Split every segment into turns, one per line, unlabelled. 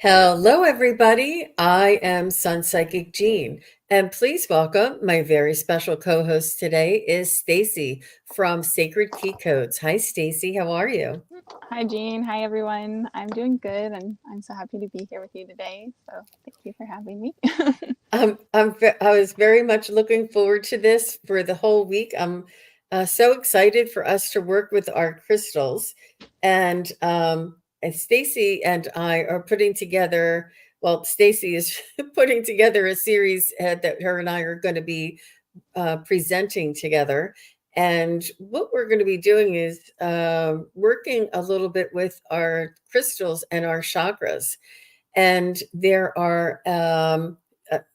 Hello, everybody. I am SunPsychic Jean, and please welcome my very special co-host today is Stacey from Sacred Key Codes. Hi, Stacey. How are you?
Hi, Jean. Hi, everyone. I'm doing good, and I'm so happy to be here with you today. So, thank you for having me.
I was very much looking forward to this for the whole week. I'm so excited for us to work with our crystals, and Stacey and I are putting together. Well, Stacey is putting together a series that her and I are going to be presenting together. And what we're going to be doing is working a little bit with our crystals and our chakras. And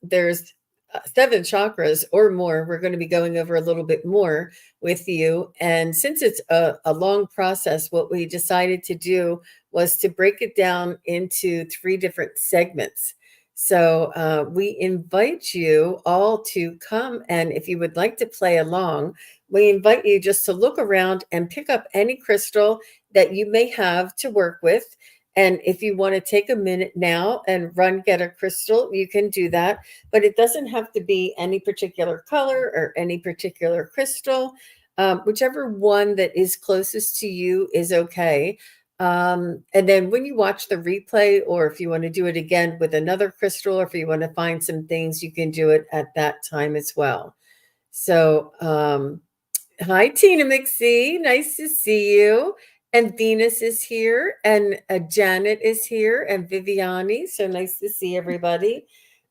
there's seven chakras or more. We're going to be going over a little bit more with you. And since it's a long process, what we decided to do was to break it down into three different segments. So we invite you all to come, and if you would like to play along, we invite you just to look around and pick up any crystal that you may have to work with. And if you want to take a minute now and run get a crystal, you can do that. But it doesn't have to be any particular color or any particular crystal. Whichever one that is closest to you is okay. And then when you watch the replay, or if you want to do it again with another crystal, or if you want to find some things, you can do it at that time as well. So, hi, Tina McSee. Nice to see you. And Venus is here, and Janet is here, and Viviani. So nice to see everybody.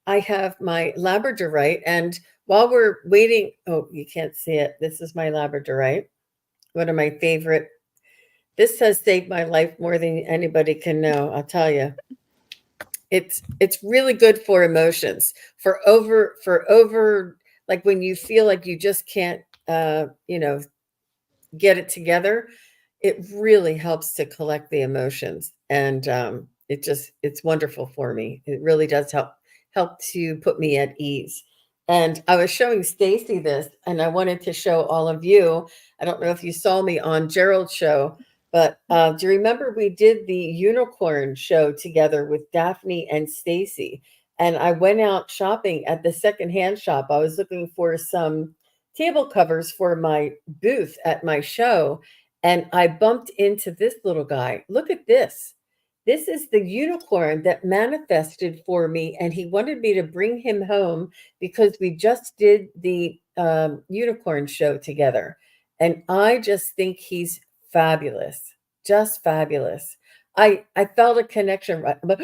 I have my Labradorite, and while we're waiting, oh, you can't see it. This is my Labradorite, one of my favorite. This has saved my life more than anybody can know. I'll tell you. It's really good for emotions, for over like when you feel like you just can't get it together. It really helps to collect the emotions, and it's wonderful for me. It really does help to put me at ease. And I was showing Stacey this, and I wanted to show all of you. I don't know if you saw me on Gerald's show, but do you remember we did the unicorn show together with Daphne and Stacey? And I went out shopping at the secondhand shop. I was looking for some table covers for my booth at my show, and I bumped into this little guy. Look at this. This is the unicorn that manifested for me, and he wanted me to bring him home because we just did the unicorn show together. And I just think he's fabulous, just fabulous. I felt a connection. Right, I'm like,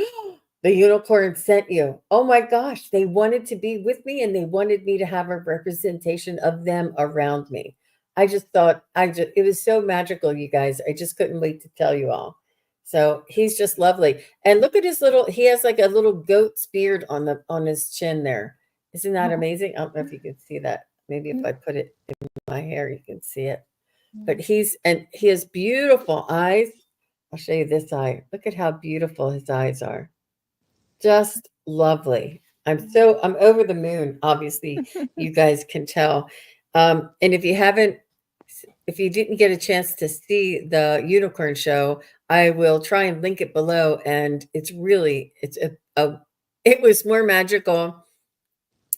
the unicorn sent you. Oh my gosh, they wanted to be with me, and they wanted me to have a representation of them around me. I just thought it was so magical, you guys. I just couldn't wait to tell you all. So he's just lovely. And look at his little, he has like a little goat's beard on his chin there. Isn't that
Oh,
amazing? I don't know if you can see that. Maybe if I put it in my hair, you can see it. But
yeah.
he has beautiful eyes. I'll show you this eye. Look at how beautiful his eyes are. Just lovely. I'm over the moon. Obviously, you guys can tell. And if you didn't get a chance to see the unicorn show, I will try and link it below. And it was more magical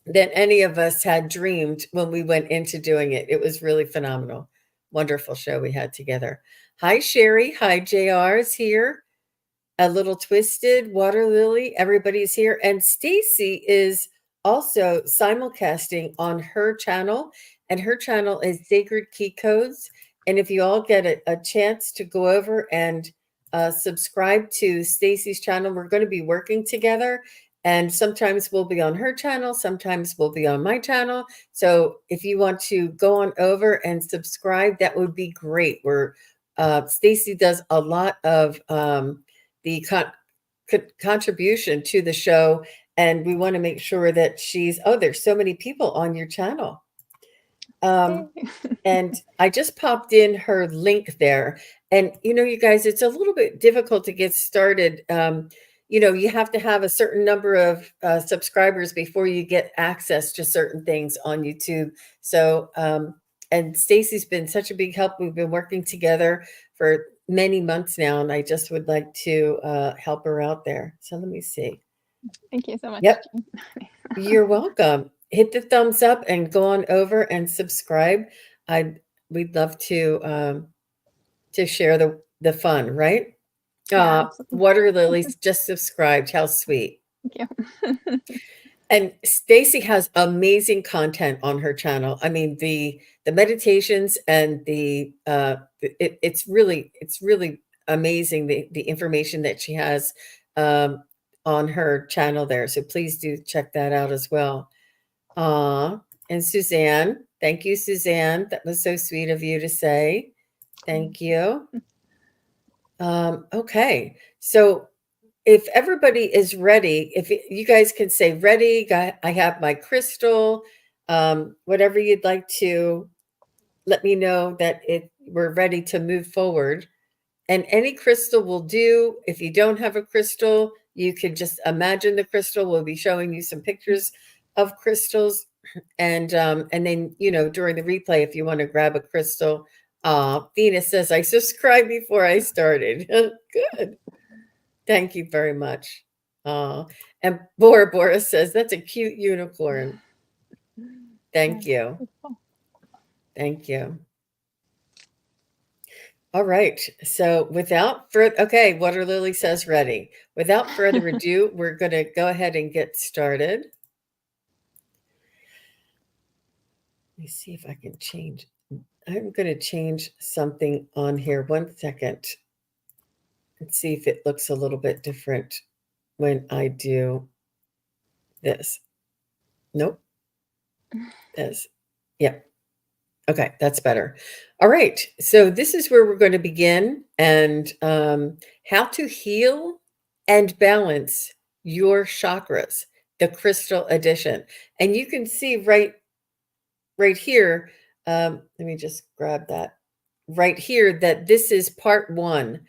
than any of us had dreamed when we went into doing it. It was really phenomenal. Wonderful show we had together. Hi, Sherry. Hi, JR is here. A little twisted, water lily. Everybody's here. And Stacy is also simulcasting on her channel, and her channel is Sacred Key Codes. And if you all get a chance to go over and subscribe to Stacy's channel, we're going to be working together. And sometimes we'll be on her channel, sometimes we'll be on my channel. So if you want to go on over and subscribe, that would be great. Stacy does a lot of the contribution to the show, and we want to make sure that there's so many people on your channel.
Yay.
And I just popped in her link there. And you guys, it's a little bit difficult to get started. You have to have a certain number of subscribers before you get access to certain things on YouTube. So and Stacy's been such a big help. We've been working together for many months now, and I just would like to help her out there. So let me see.
Thank you so much.
Yep. You're welcome. Hit the thumbs up and go on over and subscribe. We'd love to share the fun, right?
Yeah,
Water Lilies just subscribed. How sweet.
thank you.
And Stacey has amazing content on her channel. I mean, the meditations and it's really amazing the information that she has on her channel there. So please do check that out as well. And Suzanne, thank you, Suzanne. That was so sweet of you to say. Thank you. Okay, so if everybody is ready, if you guys can say ready, I have my crystal, whatever you'd like to let me know that we're ready to move forward. And any crystal will do. If you don't have a crystal, you can just imagine the crystal. We'll be showing you some pictures of crystals. And then, during the replay, if you want to grab a crystal, Venus says, I subscribed before I started. Good. Thank you very much. And Bora Bora says, that's a cute unicorn. Thank you. Thank you. All right. So without further, okay, Water Lily says ready. Without further ado, we're going to go ahead and get started. Let me see if I can change. I'm going to change something on here. 1 second. Let's see if it looks a little bit different when I do this. Nope. This. Yep. Okay, that's better. All right. So this is where we're going to begin, and how to heal and balance your chakras, the crystal edition. And you can see right here, let me just grab that right here, that this is part 1.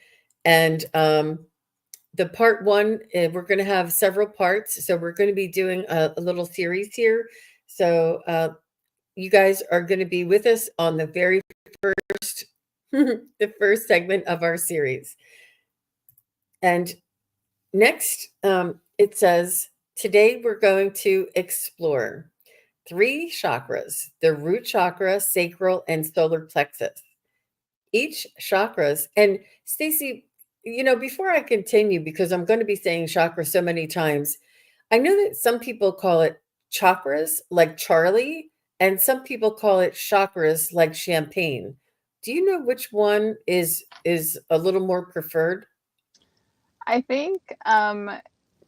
And the part 1, we're going to have several parts. So we're going to be doing a little series here. So you guys are going to be with us on the very first, the first segment of our series. And next, it says, today we're going to explore 3 chakras: the root chakra, sacral, and solar plexus. Each chakras, and Stacey, before I continue, because I'm going to be saying chakra so many times, I know that some people call it chakras, like Charlie, and some people call it chakras, like champagne. Do you know which one is a little more preferred?
I think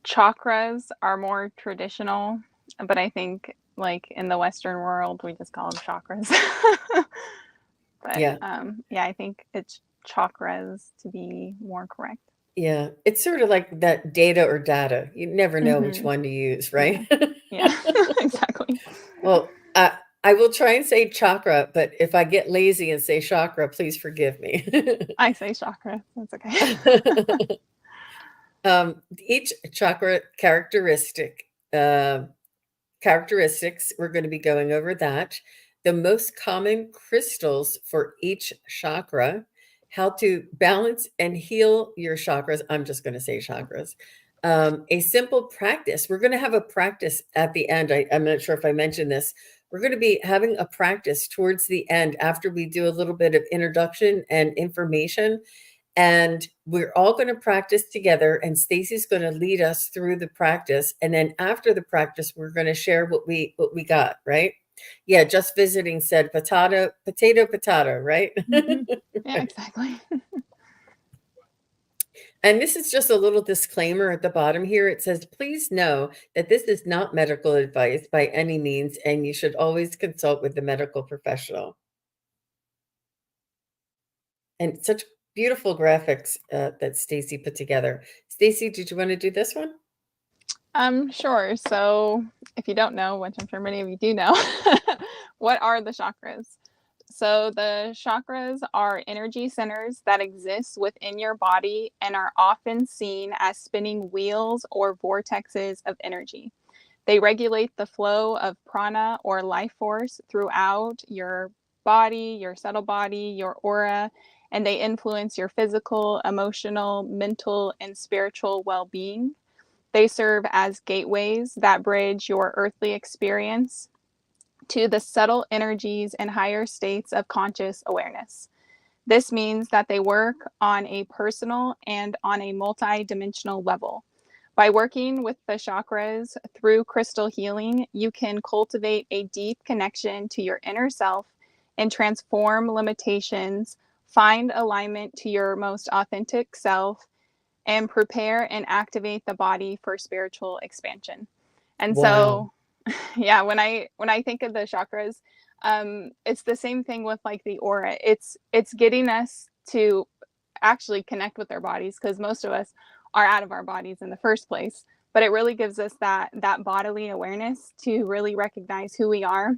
chakras are more traditional, but I think like in the Western world, we just call them chakras. But
Yeah.
yeah, I think it's chakras to be more correct.
Yeah. It's sort of like that data or data. You never know which one to use, right?
Yeah, exactly.
Well, I will try and say chakra, but if I get lazy and say chakra, please forgive me.
I say chakra. That's okay.
Each chakra characteristics, we're going to be going over that. The most common crystals for each chakra, how to balance and heal your chakras. I'm just going to say chakras. A simple practice. We're going to have a practice at the end. I'm not sure if I mentioned this. We're going to be having a practice towards the end after we do a little bit of introduction and information. And we're all going to practice together, and Stacey's going to lead us through the practice. And then after the practice, we're going to share what we got, right? Yeah, just visiting said potato, right?
Yeah, exactly.
And this is just a little disclaimer at the bottom here. It says, please know that this is not medical advice by any means, and you should always consult with the medical professional. And such beautiful graphics that Stacey put together. Stacey, did you want to do this one?
Sure. So if you don't know, which I'm sure many of you do know, what are the chakras? So the chakras are energy centers that exist within your body and are often seen as spinning wheels or vortexes of energy. They regulate the flow of prana or life force throughout your body, your subtle body, your aura, and they influence your physical, emotional, mental, and spiritual well-being. They serve as gateways that bridge your earthly experience to the subtle energies and higher states of conscious awareness. This means that they work on a personal and on a multi-dimensional level. By working with the chakras through crystal healing, you can cultivate a deep connection to your inner self and transform limitations, find alignment to your most authentic self, and prepare and activate the body for spiritual expansion. And
Wow.
so, yeah, when I think of the chakras, it's the same thing with like the aura. It's getting us to actually connect with our bodies, because most of us are out of our bodies in the first place. But it really gives us that bodily awareness to really recognize who we are,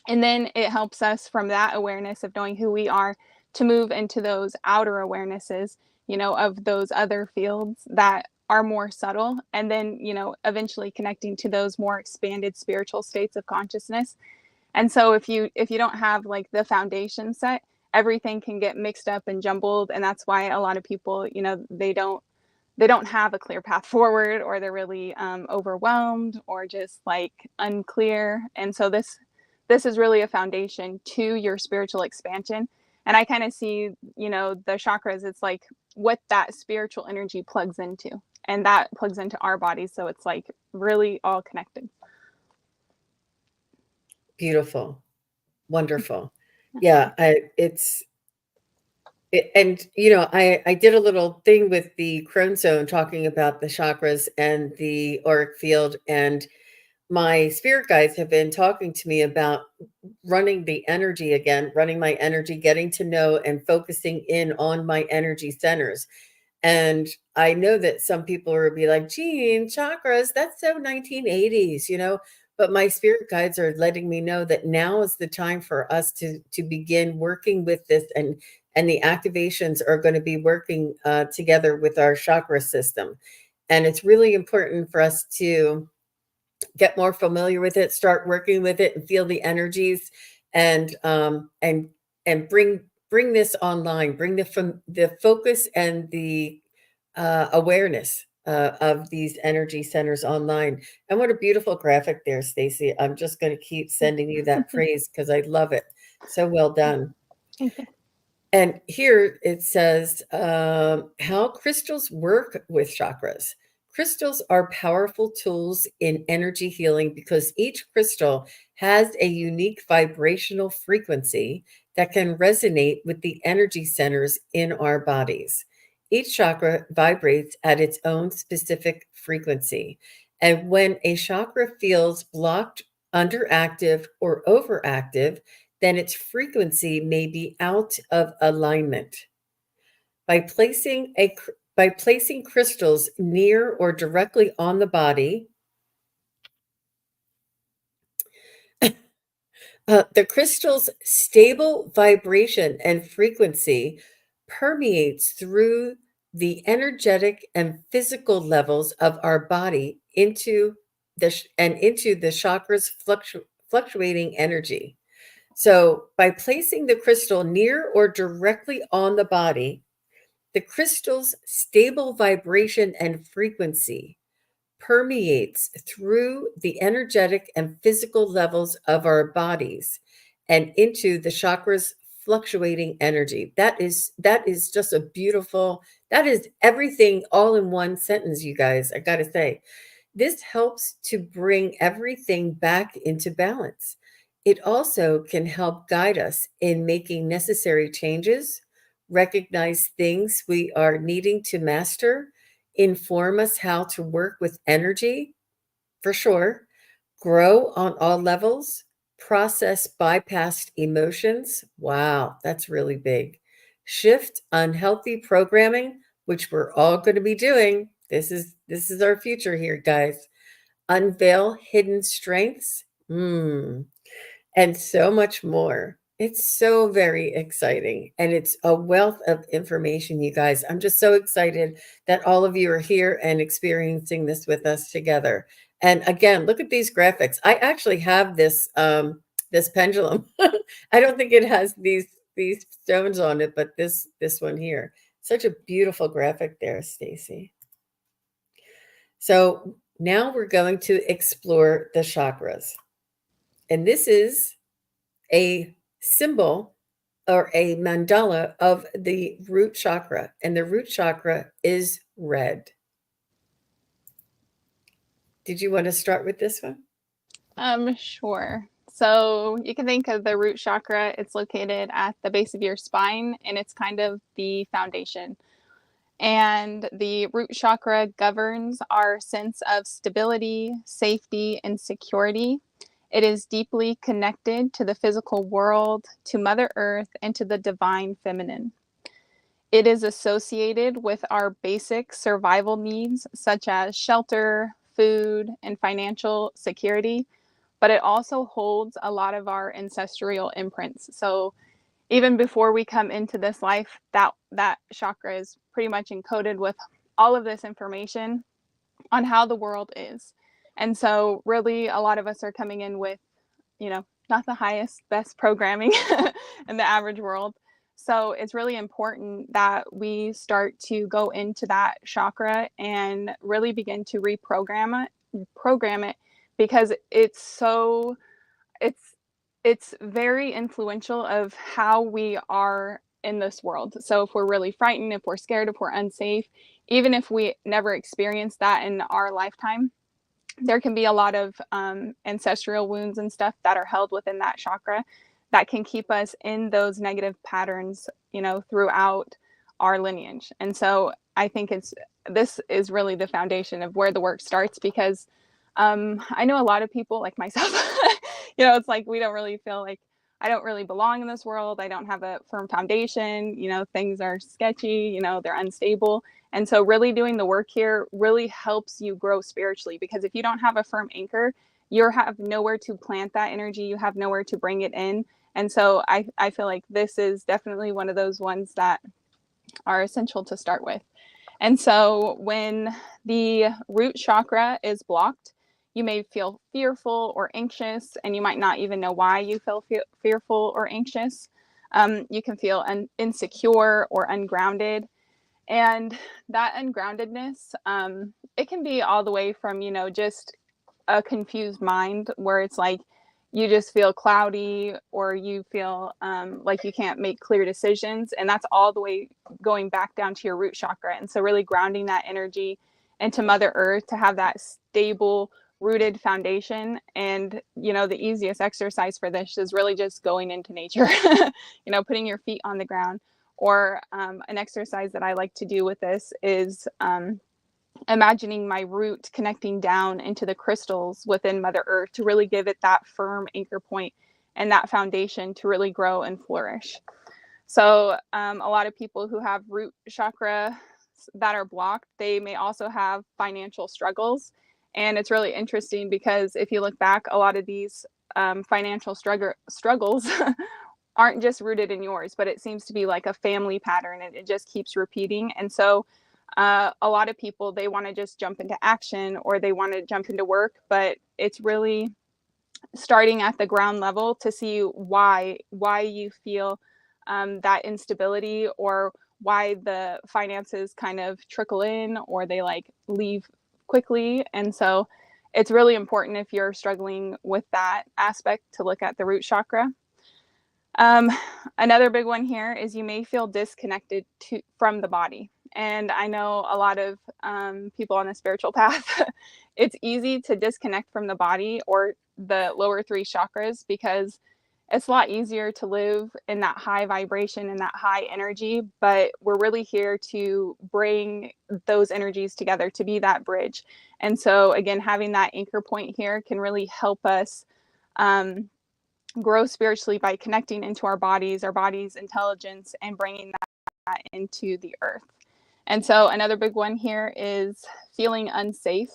and then it helps us from that awareness of knowing who we are to move into those outer awarenesses, of those other fields that are more subtle, and then eventually connecting to those more expanded spiritual states of consciousness. And so if you don't have like the foundation set, everything can get mixed up and jumbled, and that's why a lot of people, they don't have a clear path forward, or they're really overwhelmed or just like unclear. And so this is really a foundation to your spiritual expansion. And I kind of see, the chakras, it's like what that spiritual energy plugs into, and that plugs into our bodies. So it's like really all connected.
Beautiful. Wonderful. Yeah, and I did a little thing with the Crone Zone talking about the chakras and the auric field, and my spirit guides have been talking to me about running the energy again, running my energy, getting to know and focusing in on my energy centers. And I know that some people will be like, Gene, chakras, that's so 1980s, but my spirit guides are letting me know that now is the time for us to begin working with this, and the activations are going to be working together with our chakra system. And it's really important for us to get more familiar with it, start working with it, and feel the energies, and and bring this online, bring the focus and the awareness of these energy centers online. And what a beautiful graphic there, Stacey. I'm just going to keep sending you that praise because I love it. So well done.
Thank you.
And here it says how crystals work with chakras. Crystals are powerful tools in energy healing because each crystal has a unique vibrational frequency that can resonate with the energy centers in our bodies. Each chakra vibrates at its own specific frequency. And when a chakra feels blocked, underactive, or overactive, then its frequency may be out of alignment. By placing crystals near or directly on the body, the crystal's stable vibration and frequency permeates through the energetic and physical levels of our body into the chakras fluctuating energy. So, by placing the crystal near or directly on the body, the crystal's stable vibration and frequency permeates through the energetic and physical levels of our bodies and into the chakras fluctuating energy. That is just a beautiful, that is everything all in one sentence, you guys. I got to say, this helps to bring everything back into balance. It also can help guide us in making necessary changes, recognize things we are needing to master, inform us how to work with energy, for sure, grow on all levels, process bypassed emotions. Wow, that's really big. Shift unhealthy programming, which we're all going to be doing. This is our future here, guys. Unveil hidden strengths. And so much more. It's so very exciting, and it's a wealth of information, you guys. I'm just so excited that all of you are here and experiencing this with us together. And again, look at these graphics. I actually have this pendulum. I don't think it has these stones on it, but this one here. Such a beautiful graphic there, Stacey. So now we're going to explore the chakras. And this is a symbol or a mandala of the root chakra. And the root chakra is red. Did you want to start with this one?
Sure. So you can think of the root chakra. It's located at the base of your spine, and it's kind of the foundation. And the root chakra governs our sense of stability, safety, and security. It is deeply connected to the physical world, to Mother Earth, and to the divine feminine. It is associated with our basic survival needs, such as shelter, food, and financial security, but it also holds a lot of our ancestral imprints. So even before we come into this life, that chakra is pretty much encoded with all of this information on how the world is. And so really a lot of us are coming in with, not the highest, best programming in the average world. So it's really important that we start to go into that chakra and really begin to program it, because it's very influential of how we are in this world. So if we're really frightened, if we're scared, if we're unsafe, even if we never experienced that in our lifetime, there can be a lot of ancestral wounds and stuff that are held within that chakra that can keep us in those negative patterns, throughout our lineage. And so I think this is really the foundation of where the work starts, because I know a lot of people like myself, it's like we don't really feel like I don't really belong in this world. I don't have a firm foundation. Things are sketchy, they're unstable. And so really doing the work here really helps you grow spiritually, because if you don't have a firm anchor, you have nowhere to plant that energy. You have nowhere to bring it in. And so I feel like this is definitely one of those ones that are essential to start with. And so when the root chakra is blocked, you may feel fearful or anxious, and you might not even know why you feel fearful or anxious. You can feel insecure or ungrounded. And that ungroundedness, it can be all the way from, just a confused mind where it's like you just feel cloudy, or you feel like you can't make clear decisions. And that's all the way going back down to your root chakra. And so really grounding that energy into Mother Earth to have that stable, rooted foundation. And, the easiest exercise for this is really just going into nature, putting your feet on the ground. Or an exercise that I like to do with this is imagining my root connecting down into the crystals within Mother Earth to really give it that firm anchor point and that foundation to really grow and flourish. So a lot of people who have root chakra that are blocked, they may also have financial struggles. And it's really interesting because if you look back, a lot of these financial struggles aren't just rooted in yours, but it seems to be like a family pattern, and it just keeps repeating. And so a lot of people, they want to just jump into action, or they want to jump into work, but it's really starting at the ground level to see why you feel that instability, or why the finances kind of trickle in, or they like leave quickly. And so it's really important, if you're struggling with that aspect, to look at the root chakra. Another big one here is you may feel disconnected from the body. And I know a lot of people on the spiritual path, it's easy to disconnect from the body or the lower three chakras, because it's a lot easier to live in that high vibration and that high energy. But we're really here to bring those energies together, to be that bridge. And so again, having that anchor point here can really help us grow spiritually by connecting into our body's intelligence, and bringing that into the earth. And so another big one here is feeling unsafe,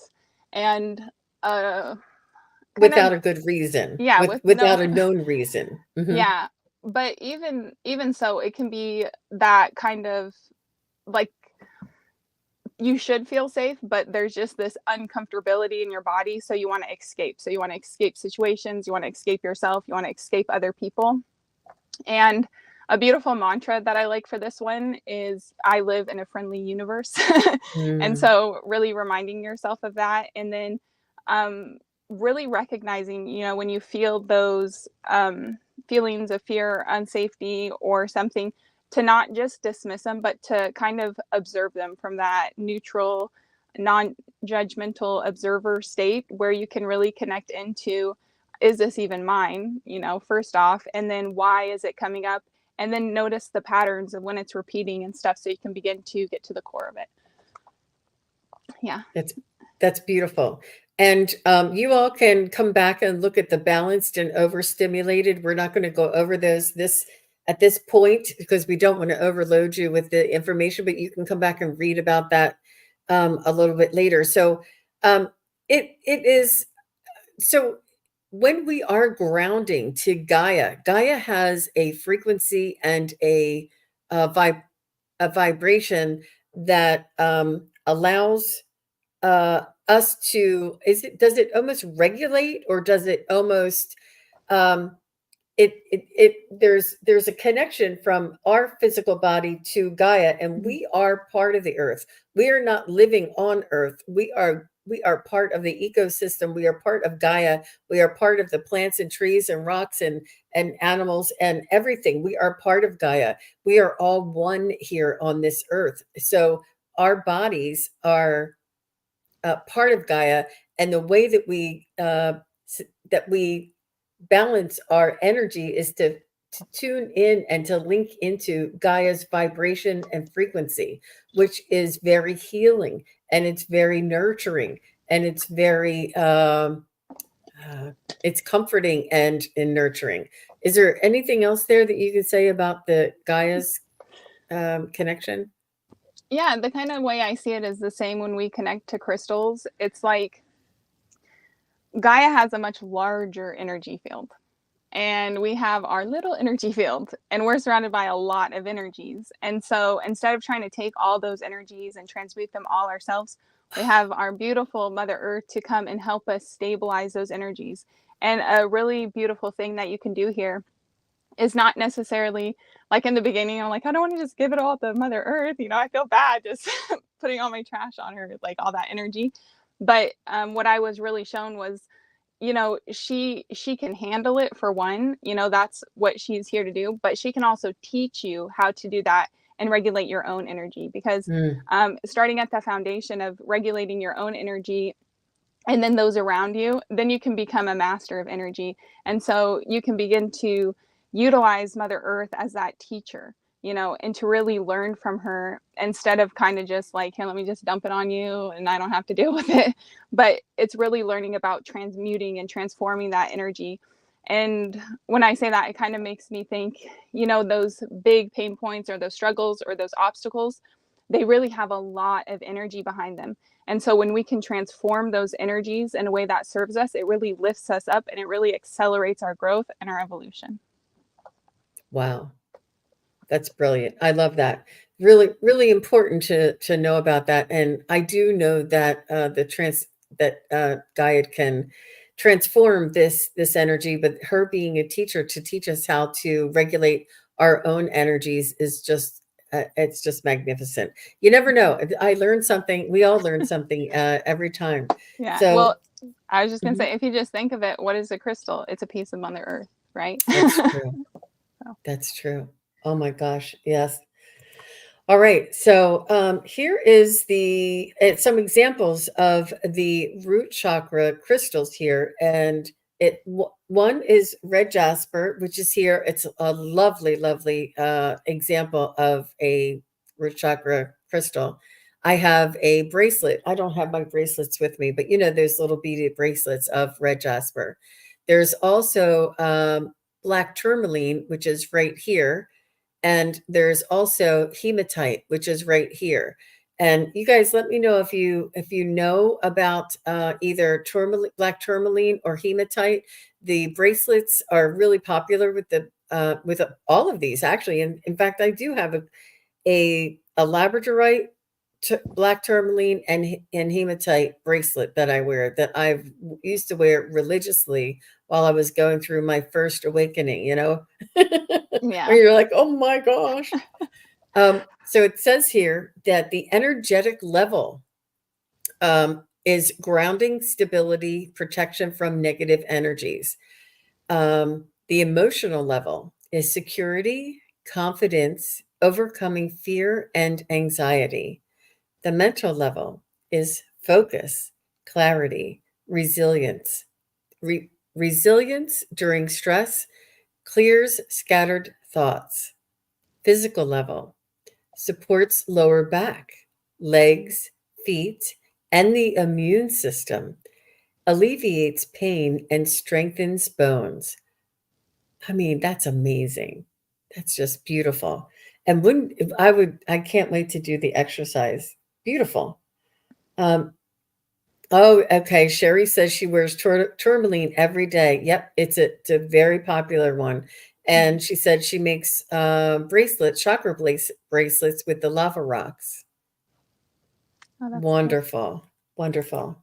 and
without a good reason.
Yeah,
without a known reason.
Mm-hmm. Yeah, but even so, it can be that kind of like you should feel safe, but there's just this uncomfortability in your body. So you want to escape. So you want to escape situations. You want to escape yourself. You want to escape other people. And a beautiful mantra that I like for this one is I live in a friendly universe. And
Mm,
so really reminding yourself of that. And then um, really recognizing, when you feel those feelings of fear, unsafety, or something, to not just dismiss them, but to kind of observe them from that neutral, non-judgmental observer state where you can really connect into, is this even mine, first off, and then why is it coming up, and then notice the patterns of when it's repeating and stuff, so you can begin to get to the core of it. Yeah.
that's beautiful. And you all can come back and look at the balanced and overstimulated. We're not going to go over those this at this point because we don't want to overload you with the information, but you can come back and read about that a little bit later. So it is so when we are grounding to Gaia, Gaia has a frequency and a vibration that allows us to, does it almost regulate, or does it almost um there's a connection from our physical body to Gaia, and we are part of the earth. We are not living on earth. We are part of the ecosystem. We are part of Gaia. We are part of the plants and trees and rocks and animals and everything. We are part of Gaia. We are all one here on this earth. So our bodies are part of Gaia, and the way that we balance our energy is to tune in and to link into Gaia's vibration and frequency, which is very healing, and it's very nurturing, and it's very it's comforting and nurturing. Is there anything else there that you can say about the Gaia's connection?
Yeah, the kind of way I see it is the same when we connect to crystals. It's like Gaia has a much larger energy field, and we have our little energy field, and we're surrounded by a lot of energies. And so instead of trying to take all those energies and transmute them all ourselves, we have our beautiful Mother Earth to come and help us stabilize those energies. And a really beautiful thing that you can do here is not necessarily like in the beginning, I'm like, I don't want to just give it all to Mother Earth. I feel bad just putting all my trash on her, like all that energy. But what I was really shown was, she can handle it, for one. That's what she's here to do, but she can also teach you how to do that and regulate your own energy, because
Mm,
starting at the foundation of regulating your own energy and then those around you, then you can become a master of energy. And so you can begin to utilize Mother Earth as that teacher, and to really learn from her, instead of kind of just like, here, let me just dump it on you and I don't have to deal with it. But it's really learning about transmuting and transforming that energy. And when I say that, it kind of makes me think, those big pain points or those struggles or those obstacles, they really have a lot of energy behind them. And so when we can transform those energies in a way that serves us, it really lifts us up and it really accelerates our growth and our evolution.
wow. That's brilliant. I love that. Really, really important to know about that. And I do know that Gaia can transform this energy, but her being a teacher to teach us how to regulate our own energies is just it's just magnificent. You never know. I learned something. We all learn something every time.
Yeah.
So
Well, I was just going to
mhm,
say, if you just think of it, what is a crystal? It's a piece of Mother Earth, right?
that's true.
So,
That's true. Oh my gosh. Yes. All right. So here is some examples of the root chakra crystals here, and one is red jasper, which is here. It's a lovely, lovely example of a root chakra crystal. I have a bracelet. I don't have my bracelets with me, but there's little beaded bracelets of red jasper. There's also black tourmaline, which is right here, and there's also hematite, which is right here. And you guys, let me know if you know about either black tourmaline or hematite. The bracelets are really popular with all of these, actually. And in fact, I do have a labradorite black tourmaline and hematite bracelet that I wear, that I've used to wear religiously while I was going through my first awakening, you know,
Yeah.
where you're like, oh my gosh. So it says here that the energetic level is grounding, stability, protection from negative energies. The emotional level is security, confidence, overcoming fear and anxiety. The mental level is focus, clarity, resilience. Resilience during stress clears scattered thoughts. Physical level supports lower back, legs, feet, and the immune system, alleviates pain, and strengthens bones. I mean, that's amazing. That's just beautiful. And wouldn't if I can't wait to do the exercise. Beautiful. Um, oh, okay. Sherry says she wears tourmaline every day. Yep, it's a very popular one. And she said she makes bracelets, chakra bracelets with the lava rocks.
Oh, that's cool.
Wonderful, wonderful.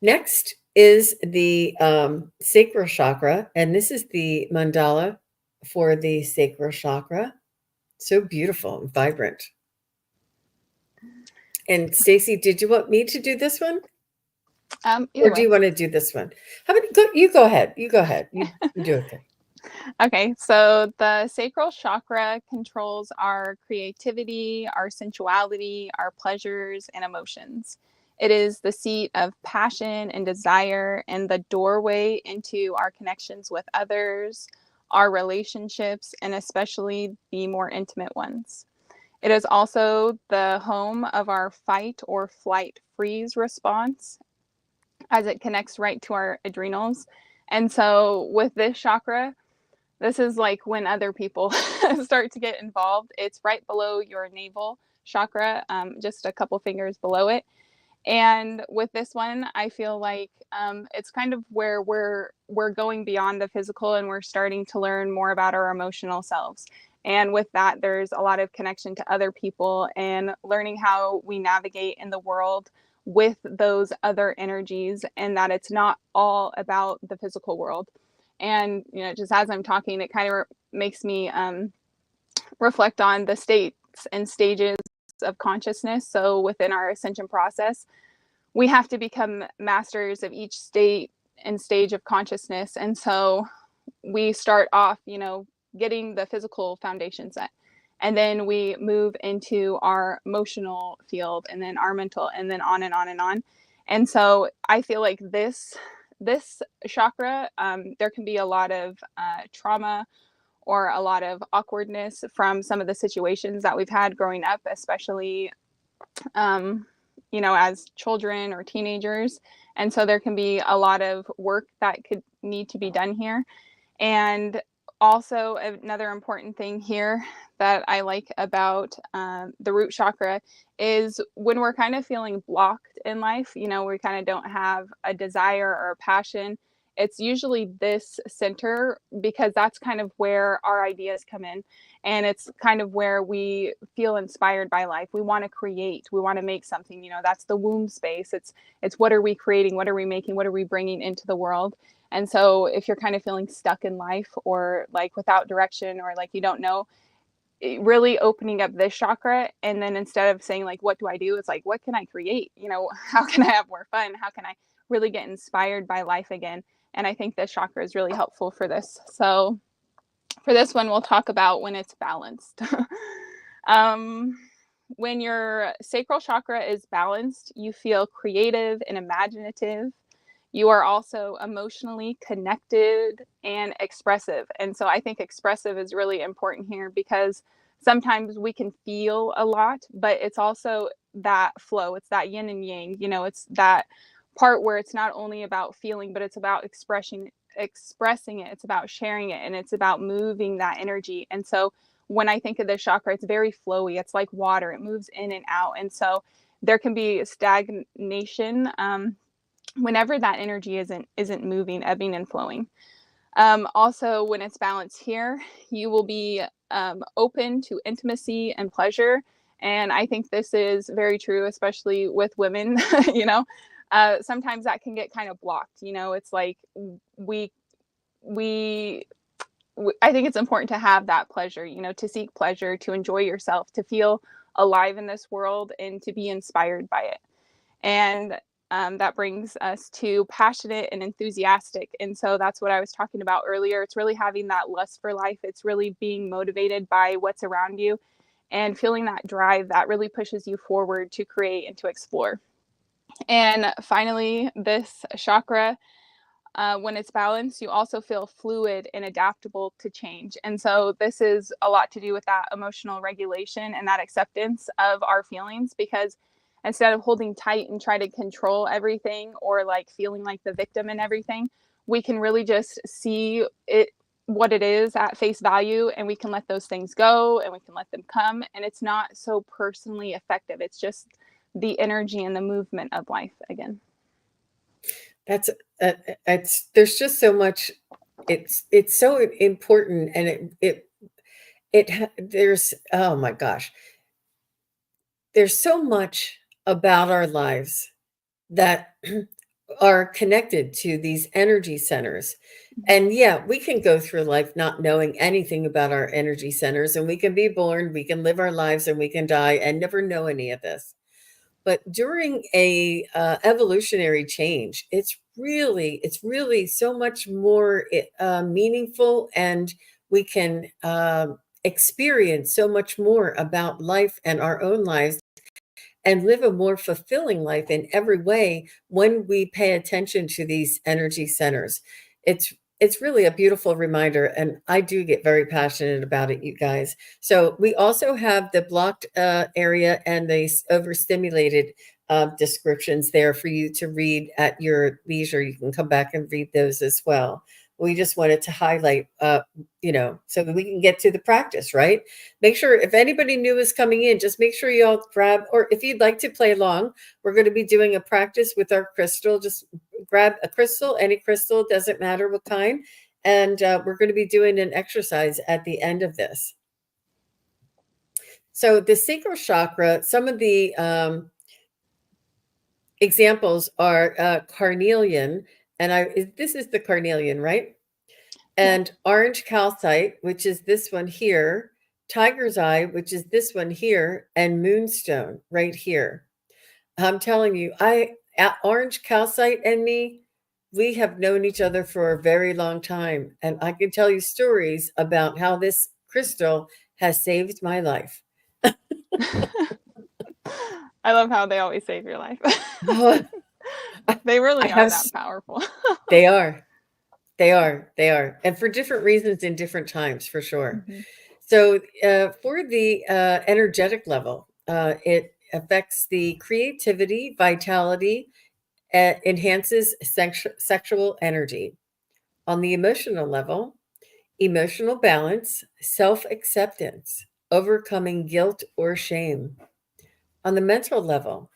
Next is the sacral chakra, and this is the mandala for the sacral chakra. So beautiful and vibrant. And Stacey, did you want me to do this one?
Either
Or do
way.
you want to do this one? How about you go ahead. You go ahead. You do okay.
Okay, so the sacral chakra controls our creativity, our sensuality, our pleasures, and emotions. It is the seat of passion and desire and the doorway into our connections with others, our relationships, and especially the more intimate ones. It is also the home of our fight or flight freeze response, as it connects right to our adrenals. And so, with this chakra, this is like when other people start to get involved. It's right below your navel chakra, just a couple fingers below it. And with this one, I feel like it's kind of where we're going beyond the physical and we're starting to learn more about our emotional selves. And with that, there's a lot of connection to other people and learning how we navigate in the world with those other energies, and that it's not all about the physical world. And just as I'm talking, it kind of makes me reflect on the states and stages of consciousness. So within our ascension process, we have to become masters of each state and stage of consciousness. And so we start off, getting the physical foundation set. And then we move into our emotional field, and then our mental, and then on and on and on. And so I feel like this chakra, there can be a lot of trauma or a lot of awkwardness from some of the situations that we've had growing up, especially as children or teenagers. And so there can be a lot of work that could need to be done here. And also, another important thing here that I like about the root chakra is when we're kind of feeling blocked in life, we kind of don't have a desire or a passion. It's usually this center, because that's kind of where our ideas come in. And it's kind of where we feel inspired by life. We want to create, we want to make something, that's the womb space. It's what are we creating? What are we making? What are we bringing into the world? And so if you're kind of feeling stuck in life, or like without direction, or like you don't know, really opening up this chakra, and then instead of saying like, what do I do? It's like, what can I create? How can I have more fun? How can I really get inspired by life again? And I think this chakra is really helpful for this. So for this one, we'll talk about when it's balanced. When your sacral chakra is balanced, you feel creative and imaginative. You are also emotionally connected and expressive. And so I think expressive is really important here, because sometimes we can feel a lot, but it's also that flow. It's that yin and yang. It's that part where it's not only about feeling, but it's about expressing it. It's about sharing it, and it's about moving that energy. And so when I think of this chakra, it's very flowy. It's like water. It moves in and out. And so there can be stagnation whenever that energy isn't moving, ebbing and flowing. Also, when it's balanced here, you will be open to intimacy and pleasure, And I think this is very true, especially with women. you know, sometimes that can get kind of blocked. You know, it's like we we I think it's important to have that pleasure, you know, to seek pleasure, to enjoy yourself, to feel alive in this world, and to be inspired by it. And that brings us to passionate and enthusiastic. And so that's what I was talking about earlier. It's really having that lust for life. It's really being motivated by what's around you and feeling that drive that really pushes you forward to create and to explore. And finally, this chakra, when it's balanced, you also feel fluid and adaptable to change. And so this is a lot to do with that emotional regulation and that acceptance of our feelings, because instead of holding tight and try to control everything or like feeling like the victim in everything, we can really just see it what it is at face value, and we can let those things go and we can let them come, and it's not so personally effective. It's just the energy and the movement of life again.
That's it's there's just so much. It's so important, and there's, oh my gosh, there's so much about our lives that are connected to these energy centers. And yeah, we can go through life not knowing anything about our energy centers, and we can be born, we can live our lives, and we can die and never know any of this. But during a evolutionary change, it's really so much more meaningful, and we can experience so much more about life and our own lives, and live a more fulfilling life in every way when we pay attention to these energy centers. It's really a beautiful reminder, and I do get very passionate about it, you guys. So we also have the blocked area and the overstimulated descriptions there for you to read at your leisure. You can come back and read those as well. We just wanted to highlight, so that we can get to the practice, right? Make sure, if anybody new is coming in, just make sure you all grab, or if you'd like to play along, we're going to be doing a practice with our crystal. Just grab a crystal, any crystal, doesn't matter what kind. And we're going to be doing an exercise at the end of this. So the sacral chakra, some of the examples are carnelian, and this is the carnelian, right? And orange calcite, which is this one here, tiger's eye, which is this one here, and moonstone right here. I'm telling you, orange calcite and me, we have known each other for a very long time, and I can tell you stories about how this crystal has saved my life.
I love how they always save your life.
Oh,
They really
I
are
have,
that powerful.
they are, and for different reasons in different times, for sure.
Mhm.
So for the energetic level, it affects the creativity, vitality, enhances sexual energy. On the emotional level, emotional balance, self-acceptance, overcoming guilt or shame. On the mental level,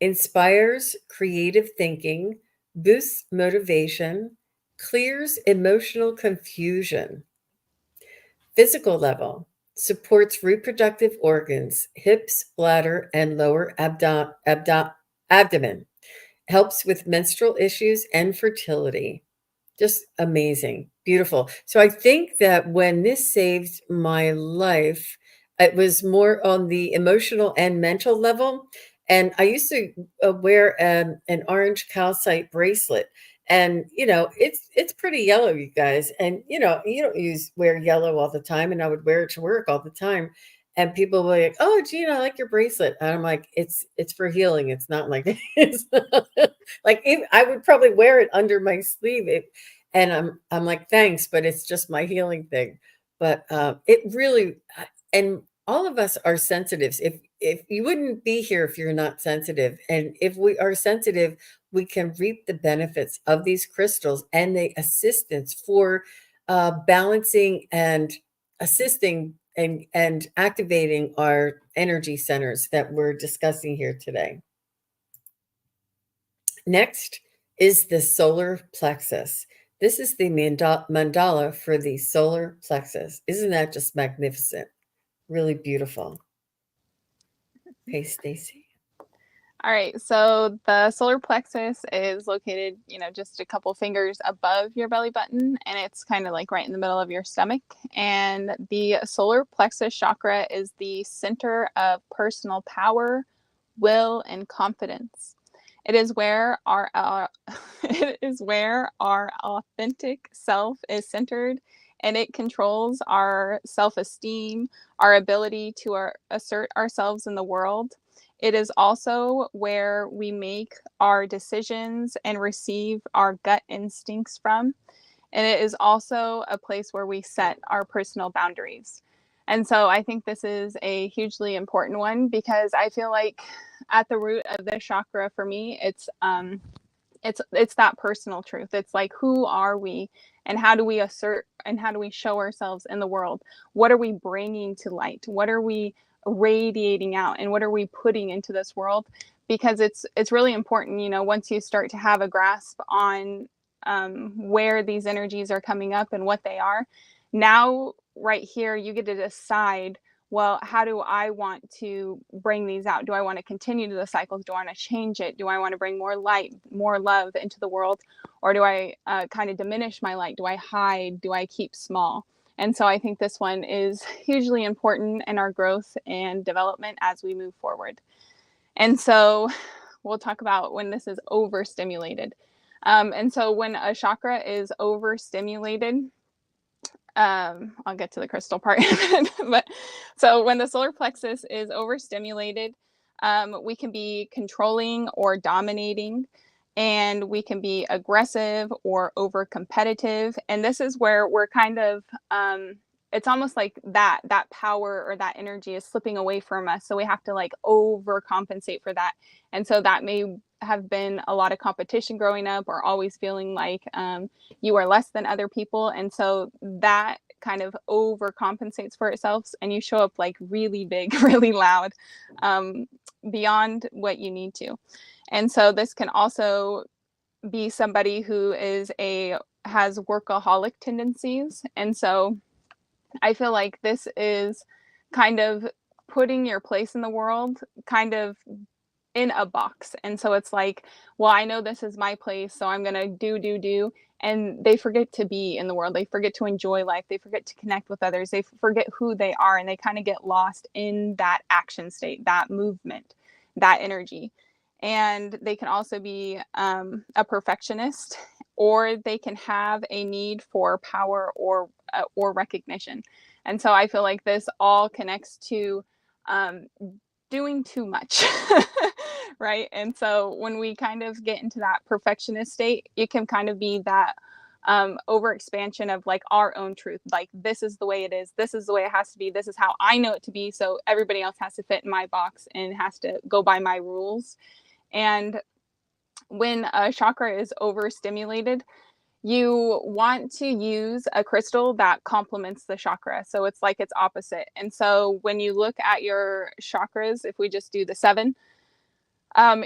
inspires creative thinking, boosts motivation, clears emotional confusion. Physical level, supports reproductive organs, hips, bladder, and lower abdomen. Helps with menstrual issues and fertility. Just amazing. Beautiful. So I think that when this saved my life, it was more on the emotional and mental level. And I used to wear an orange calcite bracelet. And it's pretty yellow, you guys. And you don't wear yellow all the time. And I would wear it to work all the time. And people were like, "Oh, Gina, I like your bracelet." And I'm like, "It's for healing. It's not like it's like I would probably wear it under my sleeve." And I'm like, "Thanks, but it's just my healing thing." But it really, and all of us are sensitives. If you wouldn't be here if you're not sensitive, and if we are sensitive, we can reap the benefits of these crystals and the assistance for balancing and assisting and activating our energy centers that we're discussing here today. Next is the solar plexus. This is the mandala for the solar plexus. Isn't that just magnificent? Really beautiful. Okay, Stacey.
All right, so the solar plexus is located, just a couple fingers above your belly button, and it's kind of like right in the middle of your stomach. And the solar plexus chakra is the center of personal power, will, and confidence. It is where our it is where our authentic self is centered, and it controls our self-esteem, our ability to assert ourselves in the world. It is also where we make our decisions and receive our gut instincts from. And it is also a place where we set our personal boundaries. And so I think this is a hugely important one, because I feel like at the root of this chakra for me, it's that personal truth. It's like, who are we, and how do we assert and how do we show ourselves in the world? What are we bringing to light? What are we radiating out, and what are we putting into this world? Because it's really important, once you start to have a grasp on where these energies are coming up and what they are. Now, right here, you get to decide, well, how do I want to bring these out? Do I want to continue to the cycles? Do I want to change it? Do I want to bring more light, more love into the world? Or do I kind of diminish my light? Do I hide? Do I keep small? And so I think this one is hugely important in our growth and development as we move forward. And so we'll talk about when this is overstimulated. And so when a chakra is overstimulated, I'll get to the crystal part. But so when the solar plexus is overstimulated, we can be controlling or dominating, and we can be aggressive or over competitive. And this is where we're kind of, it's almost like that power or that energy is slipping away from us. So we have to like overcompensate for that. And so that may have been a lot of competition growing up, or always feeling like you are less than other people. And so that kind of overcompensates for itself, and you show up like really big, really loud, beyond what you need to. And so this can also be somebody who has workaholic tendencies. And so I feel like this is kind of putting your place in the world kind of in a box. And so it's like, well, I know this is my place, so I'm going to do. And they forget to be in the world. They forget to enjoy life. They forget to connect with others. They forget who they are, and they kind of get lost in that action state, that movement, that energy. And they can also be a perfectionist, or they can have a need for power or recognition. And so I feel like this all connects to doing too much. Right? And so when we kind of get into that perfectionist state, it can kind of be that over expansion of like our own truth. Like, this is the way it is. This is the way it has to be. This is how I know it to be. So everybody else has to fit in my box and has to go by my rules. And when a chakra is overstimulated, you want to use a crystal that complements the chakra. So it's like its opposite. And so when you look at your chakras, if we just do the 7,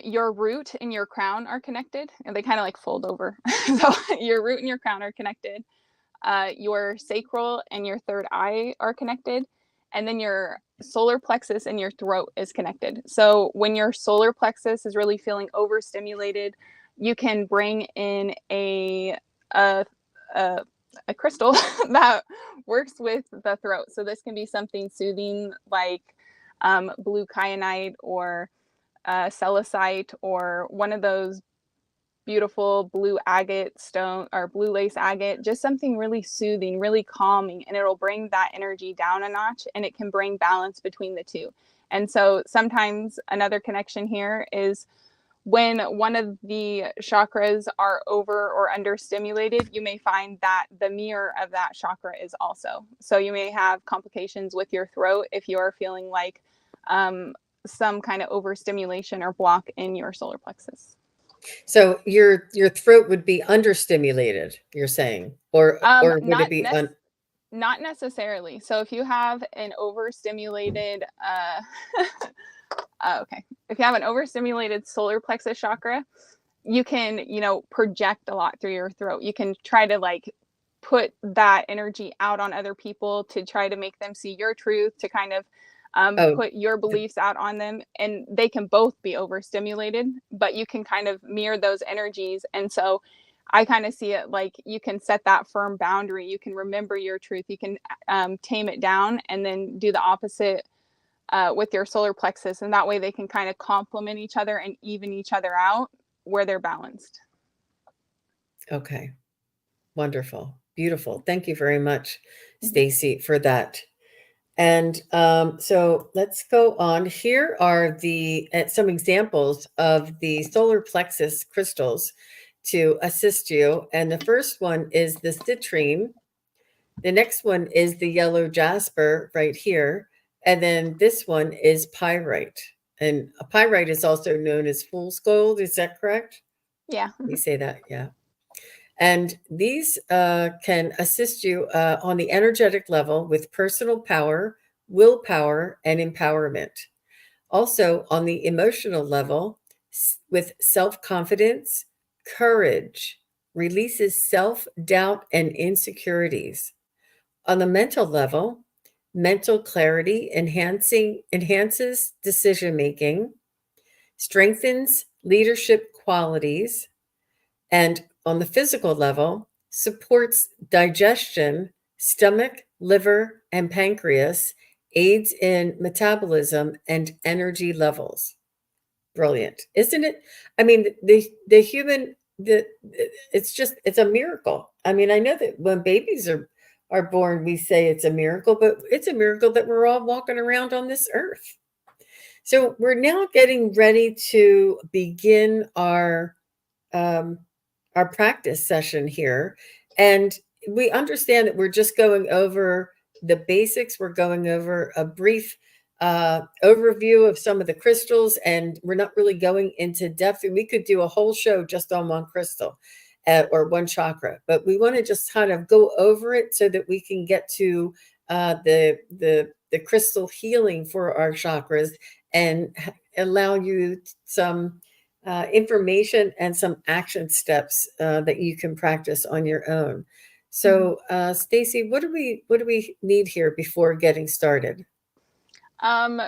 your root and your crown are connected, and they kind of like fold over. So your root and your crown are connected. Your sacral and your third eye are connected. And then your solar plexus and your throat is connected. So when your solar plexus is really feeling overstimulated, you can bring in a crystal that works with the throat. So this can be something soothing like blue kyanite or celicite, or one of those beautiful blue agate stone or blue lace agate, just something really soothing, really calming, and it'll bring that energy down a notch, and it can bring balance between the two. And so sometimes another connection here is when one of the chakras are over or under stimulated, you may find that the mirror of that chakra is also. So you may have complications with your throat if you're feeling like some kind of overstimulation or block in your solar plexus.
So your throat would be understimulated, you're saying, or would it be
not necessarily. So if you have an overstimulated okay, if you have an overstimulated solar plexus chakra, you can, project a lot through your throat. You can try to like put that energy out on other people to try to make them see your truth, to kind of
Oh,
put your beliefs out on them, and they can both be overstimulated, but you can kind of mirror those energies. And so I kind of see it like you can set that firm boundary, you can remember your truth, you can tame it down, and then do the opposite with your solar plexus, and that way they can kind of complement each other and even each other out where they're balanced.
okay. Wonderful. Beautiful. Thank you very much, Stacey, for that. And so let's go on. Here are the some examples of the solar plexus crystals to assist you. And the first one is the citrine. The next one is the yellow jasper right here. And then this one is pyrite. And a pyrite is also known as fool's gold. Is that correct?
Yeah.
We say that, yeah. And these can assist you on the energetic level with personal power, willpower, and empowerment. Also, on the emotional level, with self confidence, courage, releases self doubt and insecurities. On the mental level, mental clarity enhances decision making, strengthens leadership qualities, and on the physical level, supports digestion, stomach, liver, and pancreas, aids in metabolism and energy levels. Brilliant, isn't it? I mean, the human the it's a miracle. I mean, I know that when babies are born, we say it's a miracle, but it's a miracle that we're all walking around on this earth. So we're now getting ready to begin um, our practice session here. And we understand that we're just going over the basics. We're going over a brief overview of some of the crystals, and we're not really going into depth. And we could do a whole show just on one crystal or one chakra, but we want to just kind of go over it so that we can get to the crystal healing for our chakras and allow you some information and some action steps that you can practice on your own. So, Stacey, what do we need here before getting started?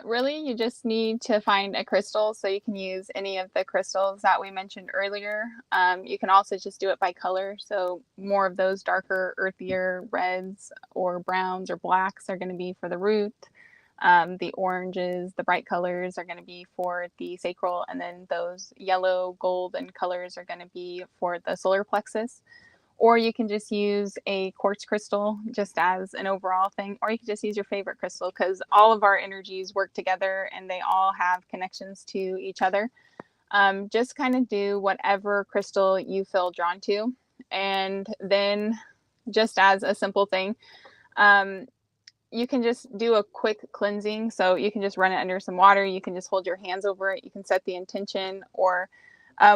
Really, you just need to find a crystal. So you can use any of the crystals that we mentioned earlier. You can also just do it by color. So more of those darker, earthier reds or browns or blacks are going to be for the root. The oranges, the bright colors are going to be for the sacral. And then those yellow, golden colors are going to be for the solar plexus. Or you can just use a quartz crystal just as an overall thing, or you can just use your favorite crystal, because all of our energies work together and they all have connections to each other. Just kind of do whatever crystal you feel drawn to. And then just as a simple thing, you can just do a quick cleansing. So you can just run it under some water. You can just hold your hands over it. You can set the intention, or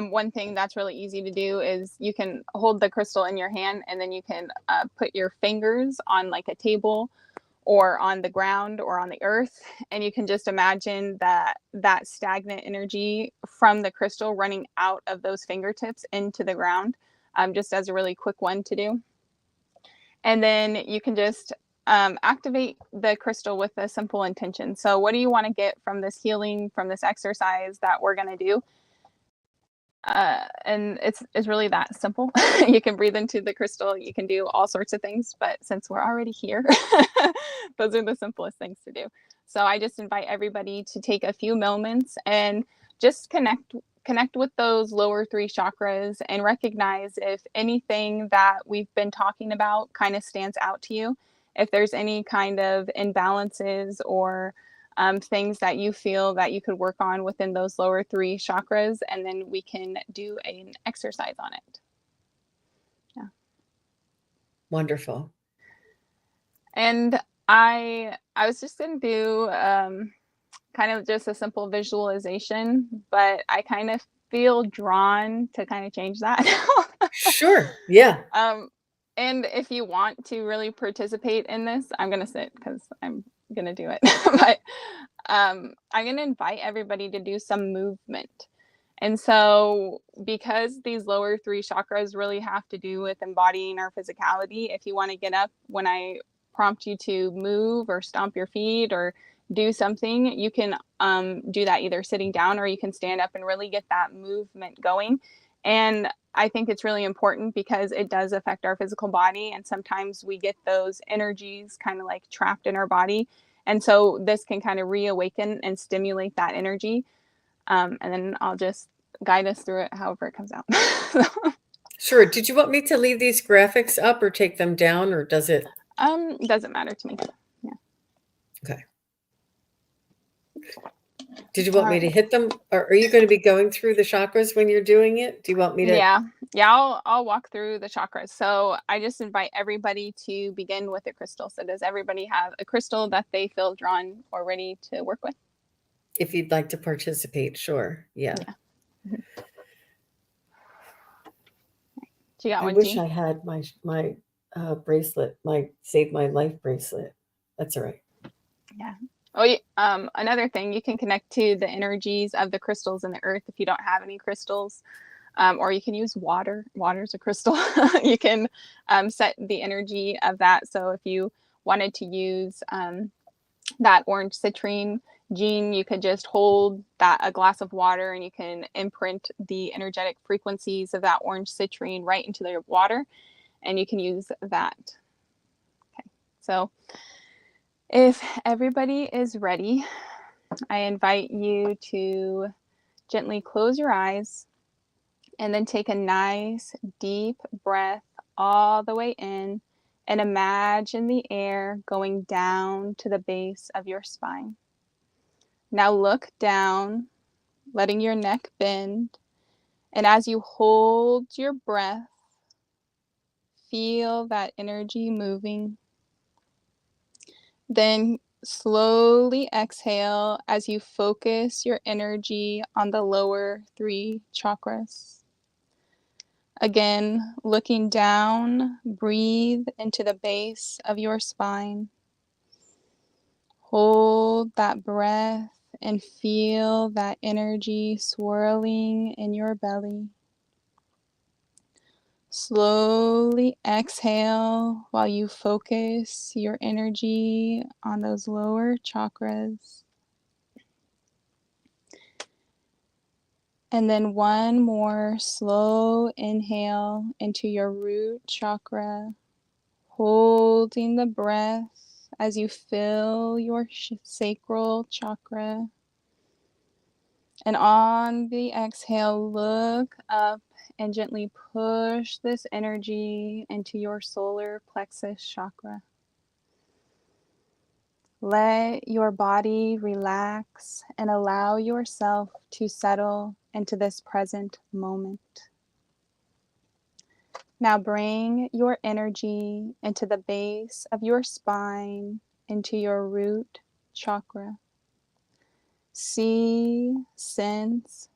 one thing that's really easy to do is you can hold the crystal in your hand, and then you can put your fingers on like a table or on the ground or on the earth. And you can just imagine that stagnant energy from the crystal running out of those fingertips into the ground, just as a really quick one to do. And then you can just activate the crystal with a simple intention. So what do you want to get from this healing, from this exercise that we're going to do? And it's really that simple. You can breathe into the crystal, you can do all sorts of things, but since we're already here, those are the simplest things to do. So I just invite everybody to take a few moments and just connect with those lower three chakras and recognize if anything that we've been talking about kind of stands out to you. If there's any kind of imbalances or things that you feel that you could work on within those lower three chakras, and then we can do an exercise on it. Yeah.
Wonderful.
And I was just going to do kind of just a simple visualization, but I kind of feel drawn to kind of change that.
Sure. Yeah.
And if you want to really participate in this, I'm going to sit because I'm going to do it. But I'm going to invite everybody to do some movement. And so because these lower three chakras really have to do with embodying our physicality, if you want to get up when I prompt you to move or stomp your feet, or do something, you can do that either sitting down, or you can stand up and really get that movement going. And I think it's really important because it does affect our physical body. And sometimes we get those energies kind of like trapped in our body. And so this can kind of reawaken and stimulate that energy. And then I'll just guide us through it however it comes out.
Sure. Did you want me to leave these graphics up or take them down, or does it?
Doesn't matter to me. Yeah.
Okay. Did you want me to hit them? Or are you going to be going through the chakras when you're doing it? Do you want me to?
Yeah, I'll walk through the chakras. So I just invite everybody to begin with a crystal. So does everybody have a crystal that they feel drawn or ready to work with?
If you'd like to participate, sure. Yeah.
Mm-hmm. You got
I
one,
wish
Jean?
I had my bracelet, my Save My Life bracelet. That's all right.
Yeah. Oh, another thing, you can connect to the energies of the crystals in the earth if you don't have any crystals. Or you can use water. Water's a crystal. You can set the energy of that. So if you wanted to use that orange citrine, Jean, you could just hold a glass of water and you can imprint the energetic frequencies of that orange citrine right into the water, and you can use that. Okay, so if everybody is ready, I invite you to gently close your eyes and then take a nice deep breath all the way in, and imagine the air going down to the base of your spine. Now look down, letting your neck bend, and as you hold your breath, feel that energy moving. Then slowly exhale as you focus your energy on the lower 3 chakras. Again, looking down, breathe into the base of your spine. Hold that breath and feel that energy swirling in your belly. Slowly exhale while you focus your energy on those lower chakras. And then one more slow inhale into your root chakra, holding the breath as you fill your sacral chakra. And on the exhale, look up and gently push this energy into your solar plexus chakra. Let your body relax and allow yourself to settle into this present moment. Now bring your energy into the base of your spine, into your root chakra. See, sense,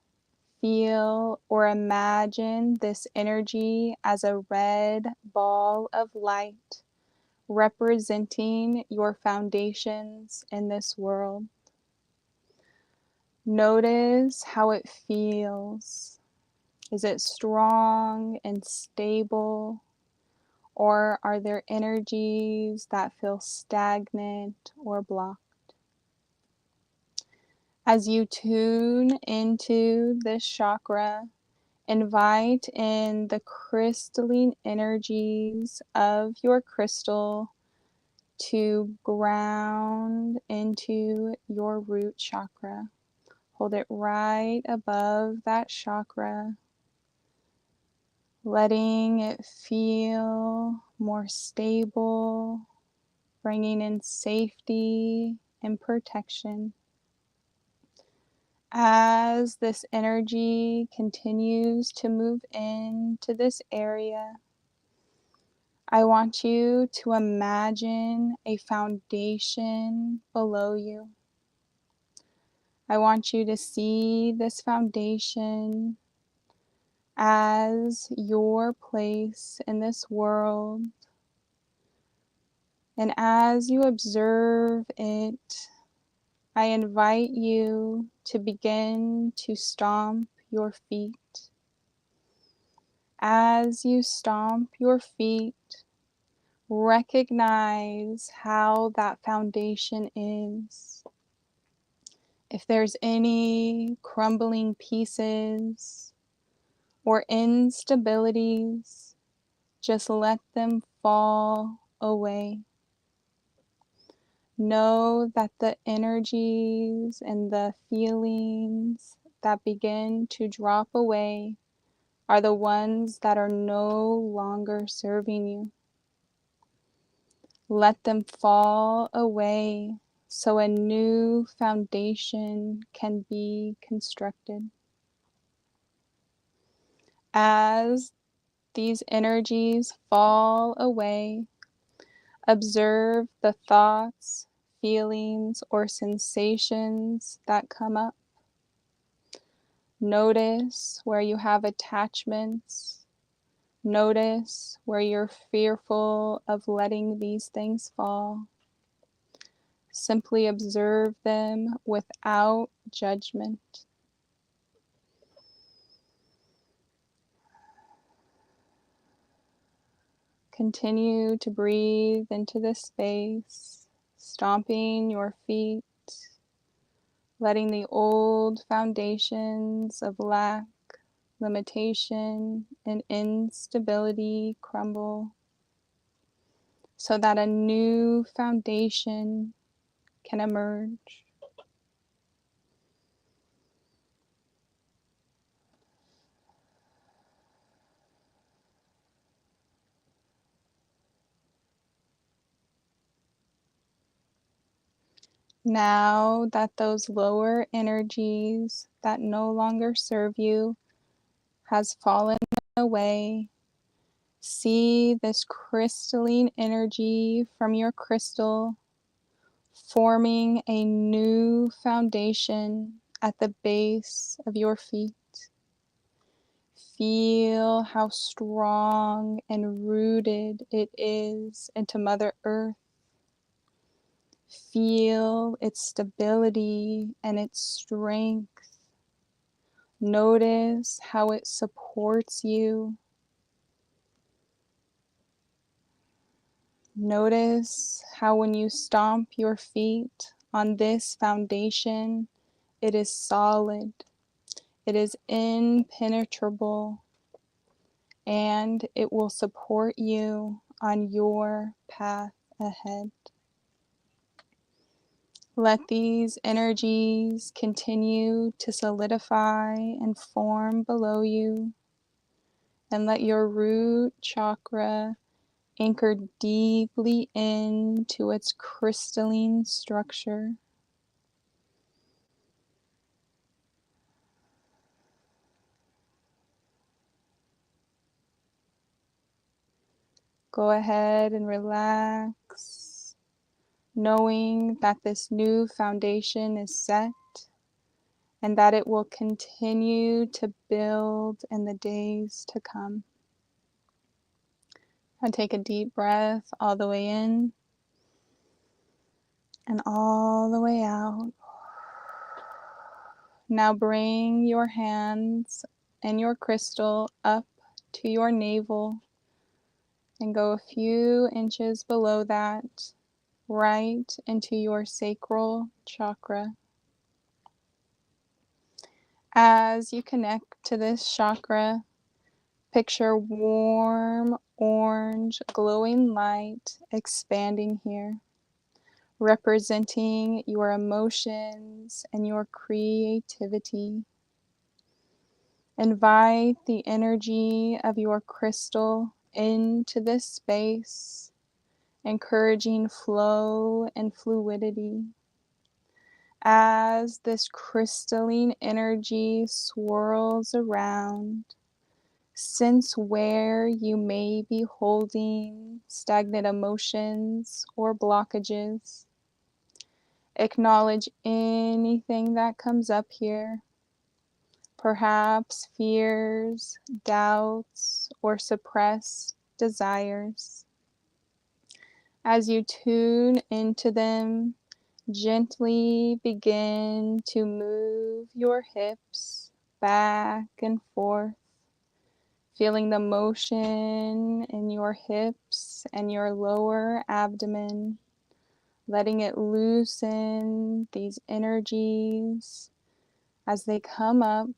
feel, or imagine this energy as a red ball of light representing your foundations in this world. Notice how it feels. Is it strong and stable? Or are there energies that feel stagnant or blocked? As you tune into this chakra, invite in the crystalline energies of your crystal to ground into your root chakra. Hold it right above that chakra, letting it feel more stable, bringing in safety and protection. As this energy continues to move into this area, I want you to imagine a foundation below you. I want you to see this foundation as your place in this world. And as you observe it, I invite you to begin to stomp your feet. As you stomp your feet, recognize how that foundation is. If there's any crumbling pieces or instabilities, just let them fall away. Know that the energies and the feelings that begin to drop away are the ones that are no longer serving you. Let them fall away so a new foundation can be constructed. As these energies fall away, observe the thoughts, feelings, or sensations that come up. Notice where you have attachments. Notice where you're fearful of letting these things fall. Simply observe them without judgment. Continue to breathe into this space, stomping your feet, letting the old foundations of lack, limitation, and instability crumble so that a new foundation can emerge. Now that those lower energies that no longer serve you has fallen away, see this crystalline energy from your crystal forming a new foundation at the base of your feet. Feel how strong and rooted it is into Mother Earth. Feel its stability and its strength. Notice how it supports you. Notice how when you stomp your feet on this foundation, it is solid, it is impenetrable, and it will support you on your path ahead. Let these energies continue to solidify and form below you, and let your root chakra anchor deeply into its crystalline structure. Go ahead and relax, knowing that this new foundation is set and that it will continue to build in the days to come. And take a deep breath all the way in and all the way out. Now bring your hands and your crystal up to your navel and go a few inches below that, right into your sacral chakra. As you connect to this chakra, picture warm, orange, glowing light expanding here, representing your emotions and your creativity. Invite the energy of your crystal into this space, encouraging flow and fluidity. As this crystalline energy swirls around, sense where you may be holding stagnant emotions or blockages. Acknowledge anything that comes up here, perhaps fears, doubts, or suppressed desires. As you tune into them, gently begin to move your hips back and forth, feeling the motion in your hips and your lower abdomen, letting it loosen these energies as they come up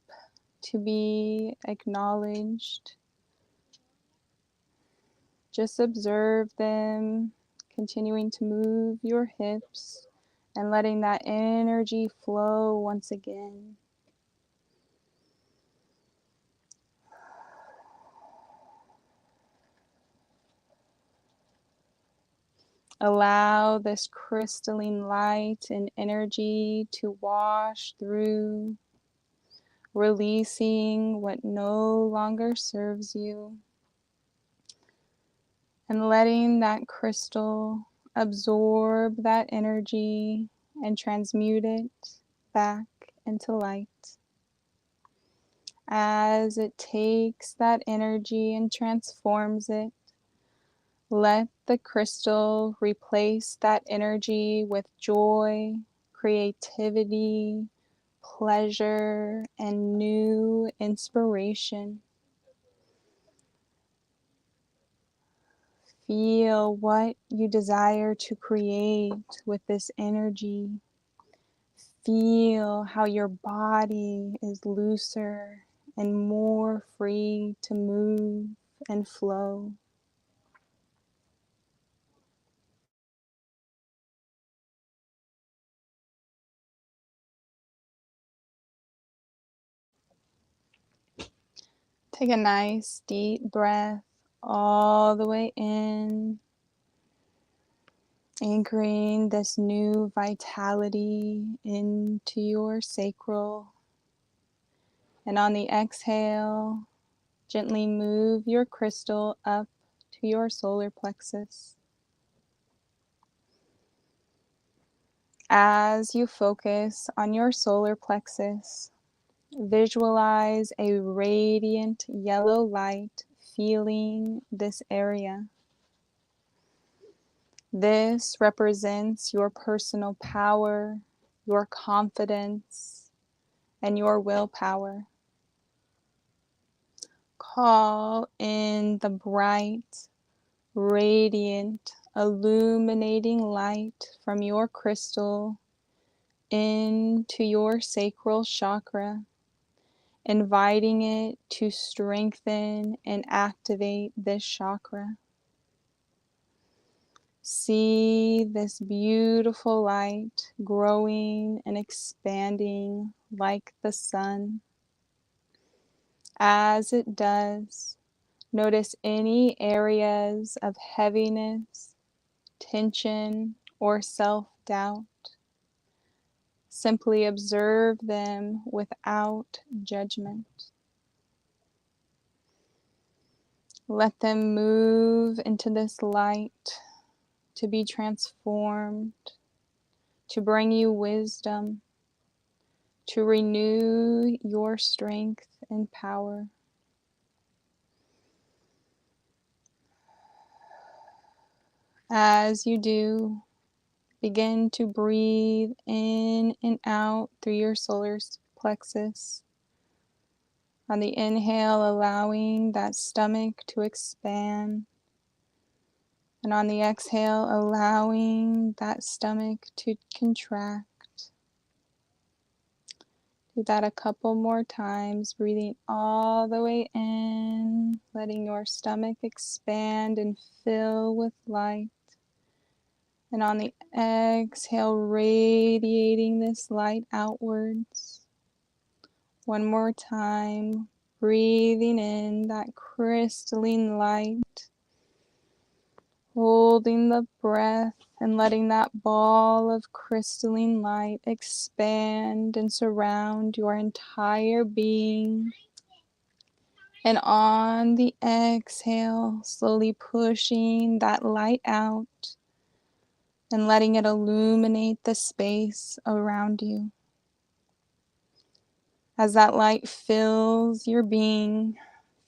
to be acknowledged. Just observe them, continuing to move your hips and letting that energy flow once again. Allow this crystalline light and energy to wash through, releasing what no longer serves you, and letting that crystal absorb that energy and transmute it back into light. As it takes that energy and transforms it, let the crystal replace that energy with joy, creativity, pleasure, and new inspiration. Feel what you desire to create with this energy. Feel how your body is looser and more free to move and flow. Take a nice deep breath all the way in, anchoring this new vitality into your sacral. And on the exhale, gently move your crystal up to your solar plexus. As you focus on your solar plexus, visualize a radiant yellow light filling this area. This represents your personal power, your confidence, and your willpower. Call in the bright, radiant, illuminating light from your crystal into your sacral chakra, inviting it to strengthen and activate this chakra. See this beautiful light growing and expanding like the sun. As it does, notice any areas of heaviness, tension, or self-doubt. Simply observe them without judgment. Let them move into this light to be transformed, to bring you wisdom, to renew your strength and power. As you do, begin to breathe in and out through your solar plexus. On the inhale, allowing that stomach to expand. And on the exhale, allowing that stomach to contract. Do that a couple more times, breathing all the way in, letting your stomach expand and fill with light. And on the exhale, radiating this light outwards. One more time, breathing in that crystalline light, holding the breath and letting that ball of crystalline light expand and surround your entire being. And on the exhale, slowly pushing that light out and letting it illuminate the space around you. As that light fills your being,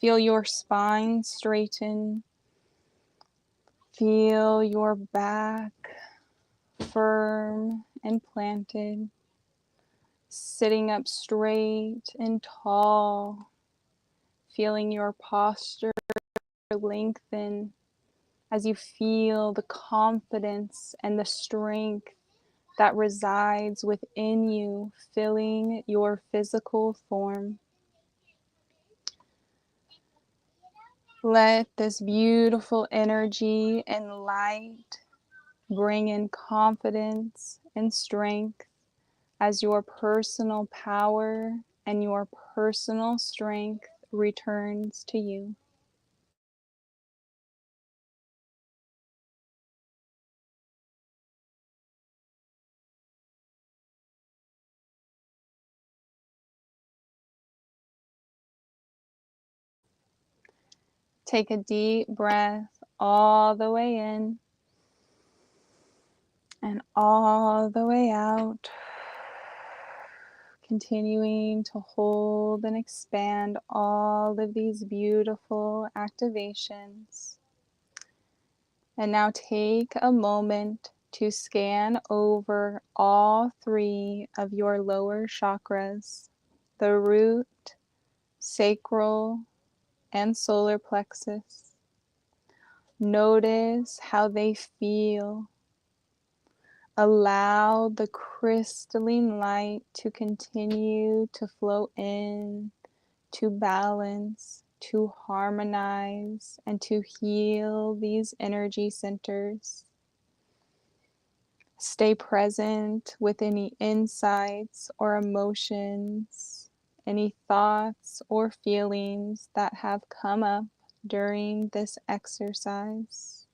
feel your spine straighten. Feel your back firm and planted, sitting up straight and tall, feeling your posture lengthen as you feel the confidence and the strength that resides within you, filling your physical form. Let this beautiful energy and light bring in confidence and strength as your personal power and your personal strength returns to you. Take a deep breath all the way in and all the way out, continuing to hold and expand all of these beautiful activations. And now take a moment to scan over all 3 of your lower chakras, the root, sacral, and solar plexus. Notice how they feel. Allow the crystalline light to continue to flow in, to balance, to harmonize, and to heal these energy centers. Stay present with any insights or emotions, any thoughts or feelings that have come up during this exercise.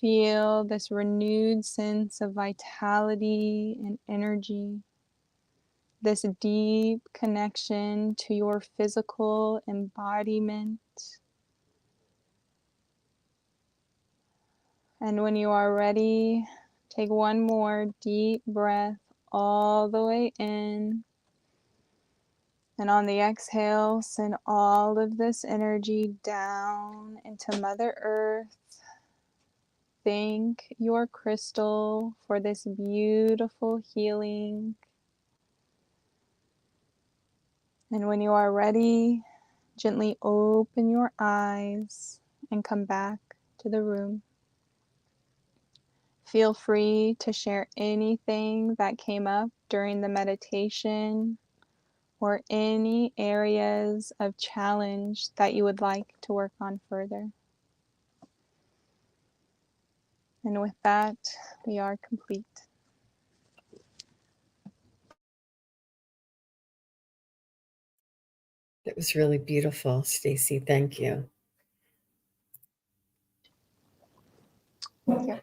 Feel this renewed sense of vitality and energy, this deep connection to your physical embodiment. And when you are ready, take one more deep breath all the way in. And on the exhale, send all of this energy down into Mother Earth. Thank your crystal for this beautiful healing. And when you are ready, gently open your eyes and come back to the room. Feel free to share anything that came up during the meditation or any areas of challenge that you would like to work on further. And with that, we are complete.
That was really beautiful, Stacey. Thank you.
Thank you.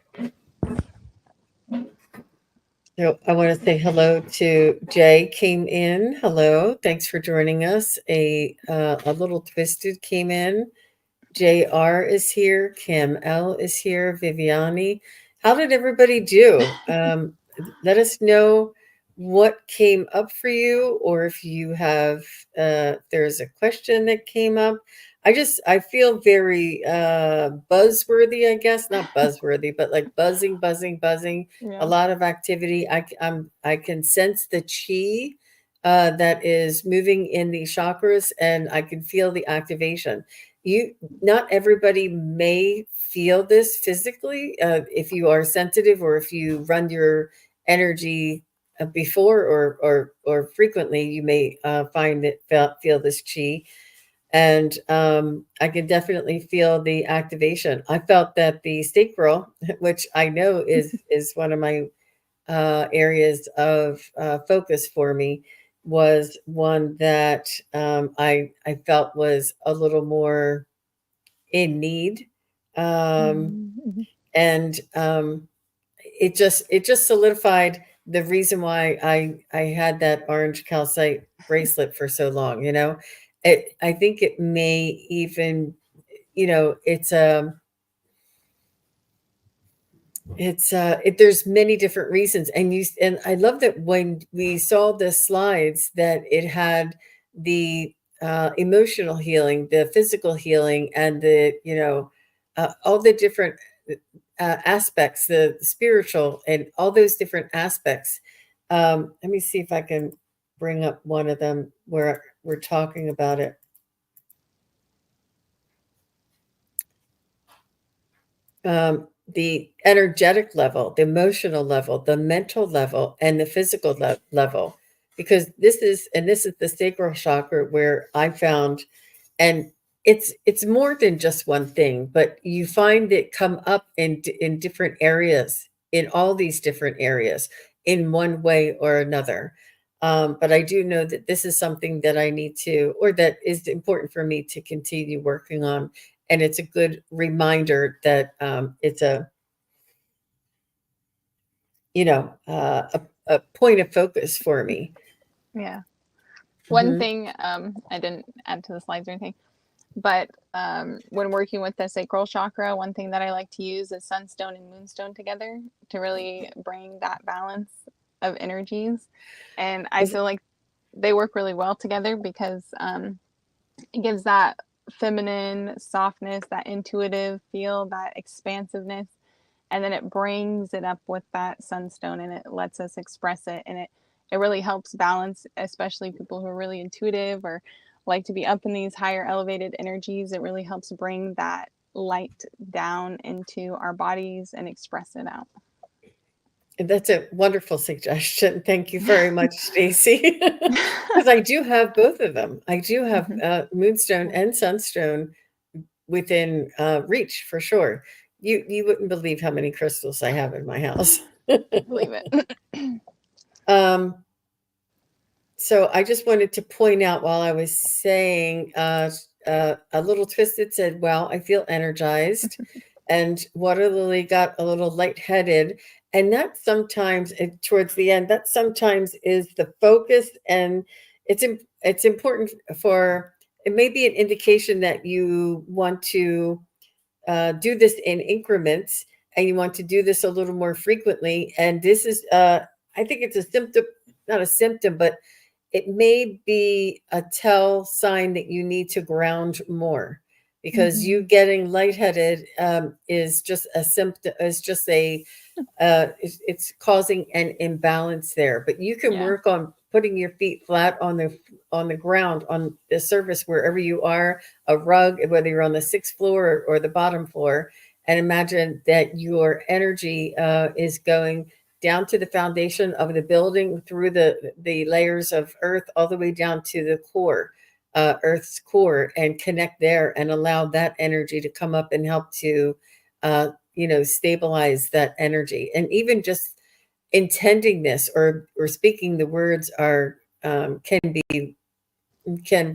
So I want to say hello to Jay came in. Hello. Thanks for joining us. A little twisted came in. JR is here. Kim L is here. Viviani. How did everybody do? Let us know what came up for you, or if you have, there's a question that came up. I feel very buzzworthy, I guess, not buzzworthy, but like buzzing, buzzing,
Yeah.
a lot of activity. I can sense the chi that is moving in the chakras, and I can feel the activation. Not everybody may feel this physically. If you are sensitive, or if you run your energy before or frequently, you may find it feel this chi. And I can definitely feel the activation. I felt that the state girl, which I know is one of my areas of focus for me, was one that I felt was a little more in need,
Mm-hmm.
and it just solidified the reason why I had that orange calcite bracelet for so long. I think it may even, there's many different reasons, and I love that when we saw the slides that it had the emotional healing, the physical healing, and all the different aspects, the spiritual, and all those different aspects. Let me see if I can bring up one of them where we're talking about it. The energetic level, the emotional level, the mental level, and the physical level. Because this is the sacral chakra where I found, and it's more than just one thing, but you find it come up in different areas, in all these different areas, in one way or another. But I do know that this is something that I need to, or that is important for me to continue working on. And it's a good reminder that it's a, a point of focus for me.
Yeah. One
Mhm.
thing, I didn't add to the slides or anything, but when working with the sacral chakra, one thing that I like to use is sunstone and moonstone together to really bring that balance of energies. And I feel like they work really well together because it gives that feminine softness, that intuitive feel, that expansiveness, and then it brings it up with that sunstone and it lets us express it, and it really helps balance, especially people who are really intuitive or like to be up in these higher elevated energies. It really helps bring that light down into our bodies and express it out.
That's a wonderful suggestion. Thank you very much, Stacey. Because I do have both of them. I do have moonstone and sunstone within reach for sure. You wouldn't believe how many crystals I have in my house.
Believe it.
So I just wanted to point out while I was saying, a little twisted said, "Well, I feel energized," and Water Lily got a little lightheaded, and that sometimes, towards the end, that sometimes is the focus, and it's important for. It may be an indication that you want to do this in increments, and you want to do this a little more frequently. And this is, I think it's a symptom, not a symptom, but it may be a tell sign that you need to ground more, because you getting lightheaded is just a symptom, is just a it's causing an imbalance there. But you can work on putting your feet flat on the ground, on the surface wherever you are, a rug, whether you're on the 6th floor or the bottom floor, and imagine that your energy is going down to the foundation of the building, through the layers of earth, all the way down to the core, Earth's core, and connect there, and allow that energy to come up and help to stabilize that energy. And even just intending this, or speaking the words, are can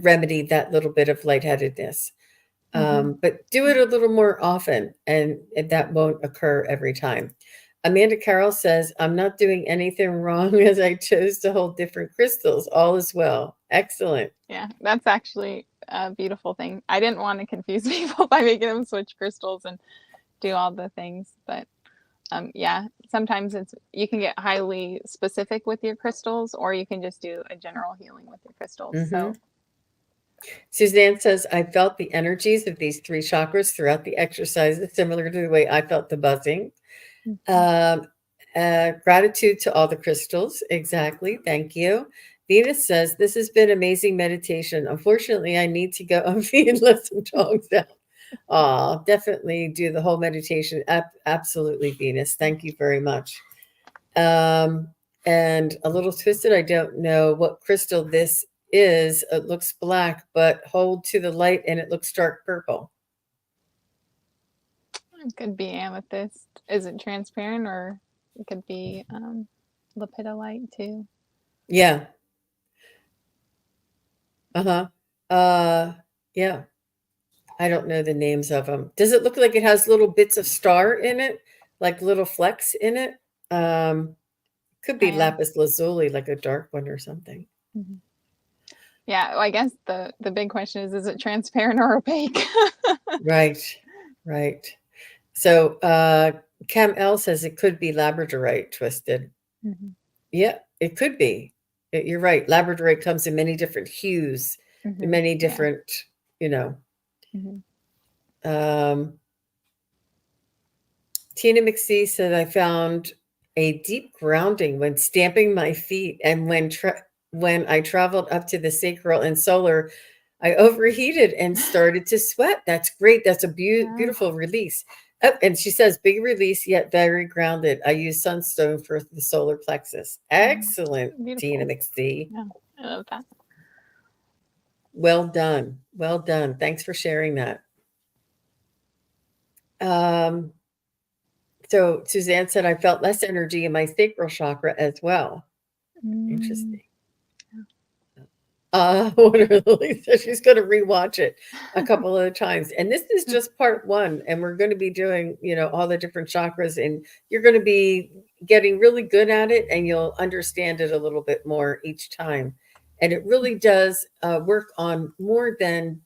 remedy that little bit of lightheadedness. But do it a little more often, and that won't occur every time. Amanda Carroll says, "I'm not doing anything wrong as I chose to hold different crystals. All is well." Excellent.
Yeah, that's actually a beautiful thing. I didn't want to confuse people by making them switch crystals and do all the things, but yeah, sometimes you can get highly specific with your crystals, or you can just do a general healing with your crystals. So
Suzanne says, "I felt the energies of these 3 chakras throughout the exercises, similar to the way I felt the buzzing." Gratitude to all the crystals. Exactly. Thank you. Venus says, "This has been amazing meditation. Unfortunately, I need to go on feed and let some dogs out." Definitely do the whole meditation. Absolutely, Venus. Thank you very much. And a little twisted, I don't know what crystal this is. It looks black, but hold to the light and it looks dark purple.
it could be amethyst. Is it transparent, or it could be lepidolite too?
Yeah. Yeah. I don't know the names of them. Does it look like it has little bits of star in it, like little flecks in it? Could be lapis lazuli, like a dark one or something.
Yeah, well, I guess the big question is it transparent or opaque?
Right. So Cam L says it could be labradorite twisted. Yeah, it could be. You're right. Labradorite comes in many different hues, many different, Tina McSee said, "I found a deep grounding when stamping my feet and when when I traveled up to the sacral and solar, I overheated and started to sweat. That's great. That's a beautiful release. Oh, and she says, big release, yet very grounded. I use sunstone for the solar plexus. Excellent, Tina McSee.
Yeah, I love that.
Well done. Well done. Thanks for sharing that. So Suzanne said, I felt less energy in my sacral chakra as well. Interesting. Lily says she's going to rewatch it a couple of times. And this is just part one. And we're going to be doing, all the different chakras. And you're going to be getting really good at it. And you'll understand it a little bit more each time. And it really does work on more than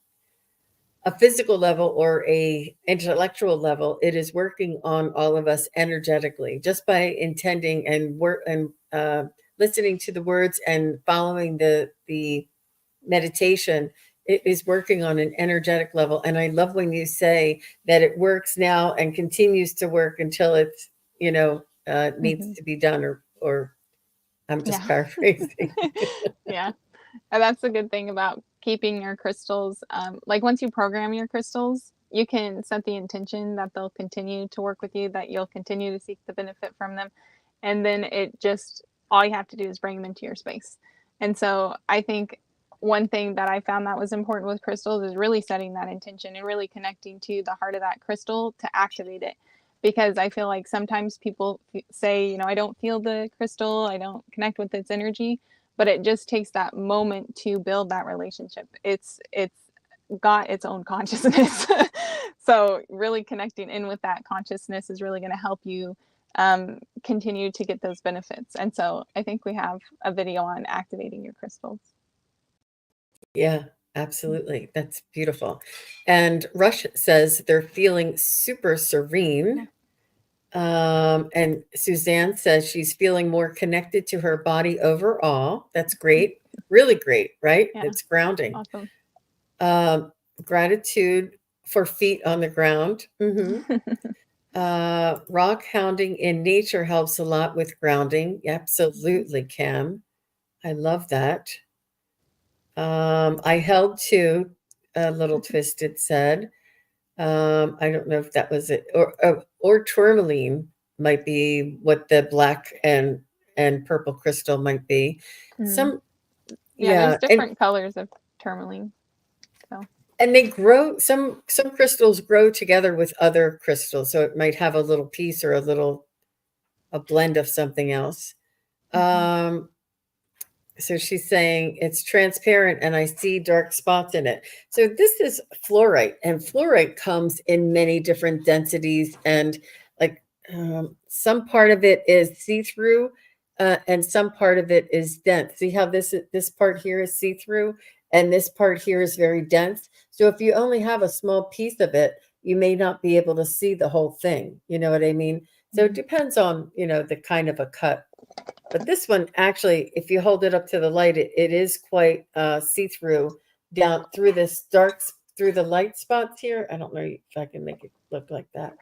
a physical level or a intellectual level. It is working on all of us energetically, just by intending and listening to the words and following the meditation. It is working on an energetic level. And I love when you say that it works now and continues to work until it's needs to be done, or I'm just paraphrasing.
Yeah. And that's the good thing about keeping your crystals. Like once you program your crystals, you can set the intention that they'll continue to work with you, that you'll continue to seek the benefit from them. And then all you have to do is bring them into your space. And so I think one thing that I found that was important with crystals is really setting that intention and really connecting to the heart of that crystal to activate it. Because I feel like sometimes people say, I don't feel the crystal, I don't connect with its energy, but it just takes that moment to build that relationship. It's got its own consciousness. So really connecting in with that consciousness is really going to help you continue to get those benefits. And so I think we have a video on activating your crystals.
Yeah, absolutely. That's beautiful. And Rush says they're feeling super serene. And Suzanne says she's feeling more connected to her body overall. That's great. Really great, right?
Yeah.
It's grounding.
Awesome.
Gratitude for feet on the ground. Rock hounding in nature helps a lot with grounding. Absolutely, Cam. I love that. I held to a little twisted said. I don't know if that was it, or tourmaline might be what the black and purple crystal might be.
There's different colors of tourmaline. So.
And they grow. Some crystals grow together with other crystals, so it might have a little piece or a blend of something else. So she's saying it's transparent and I see dark spots in it. So this is fluorite, and fluorite comes in many different densities, and like some part of it is see-through and some part of it is dense. See how this part here is see-through and this part here is very dense. So if you only have a small piece of it, you may not be able to see the whole thing. You know what I mean? So it depends on, the kind of a cut. But this one, actually, if you hold it up to the light, it is quite see-through down through through the light spots here. I don't know if I can make it look like that.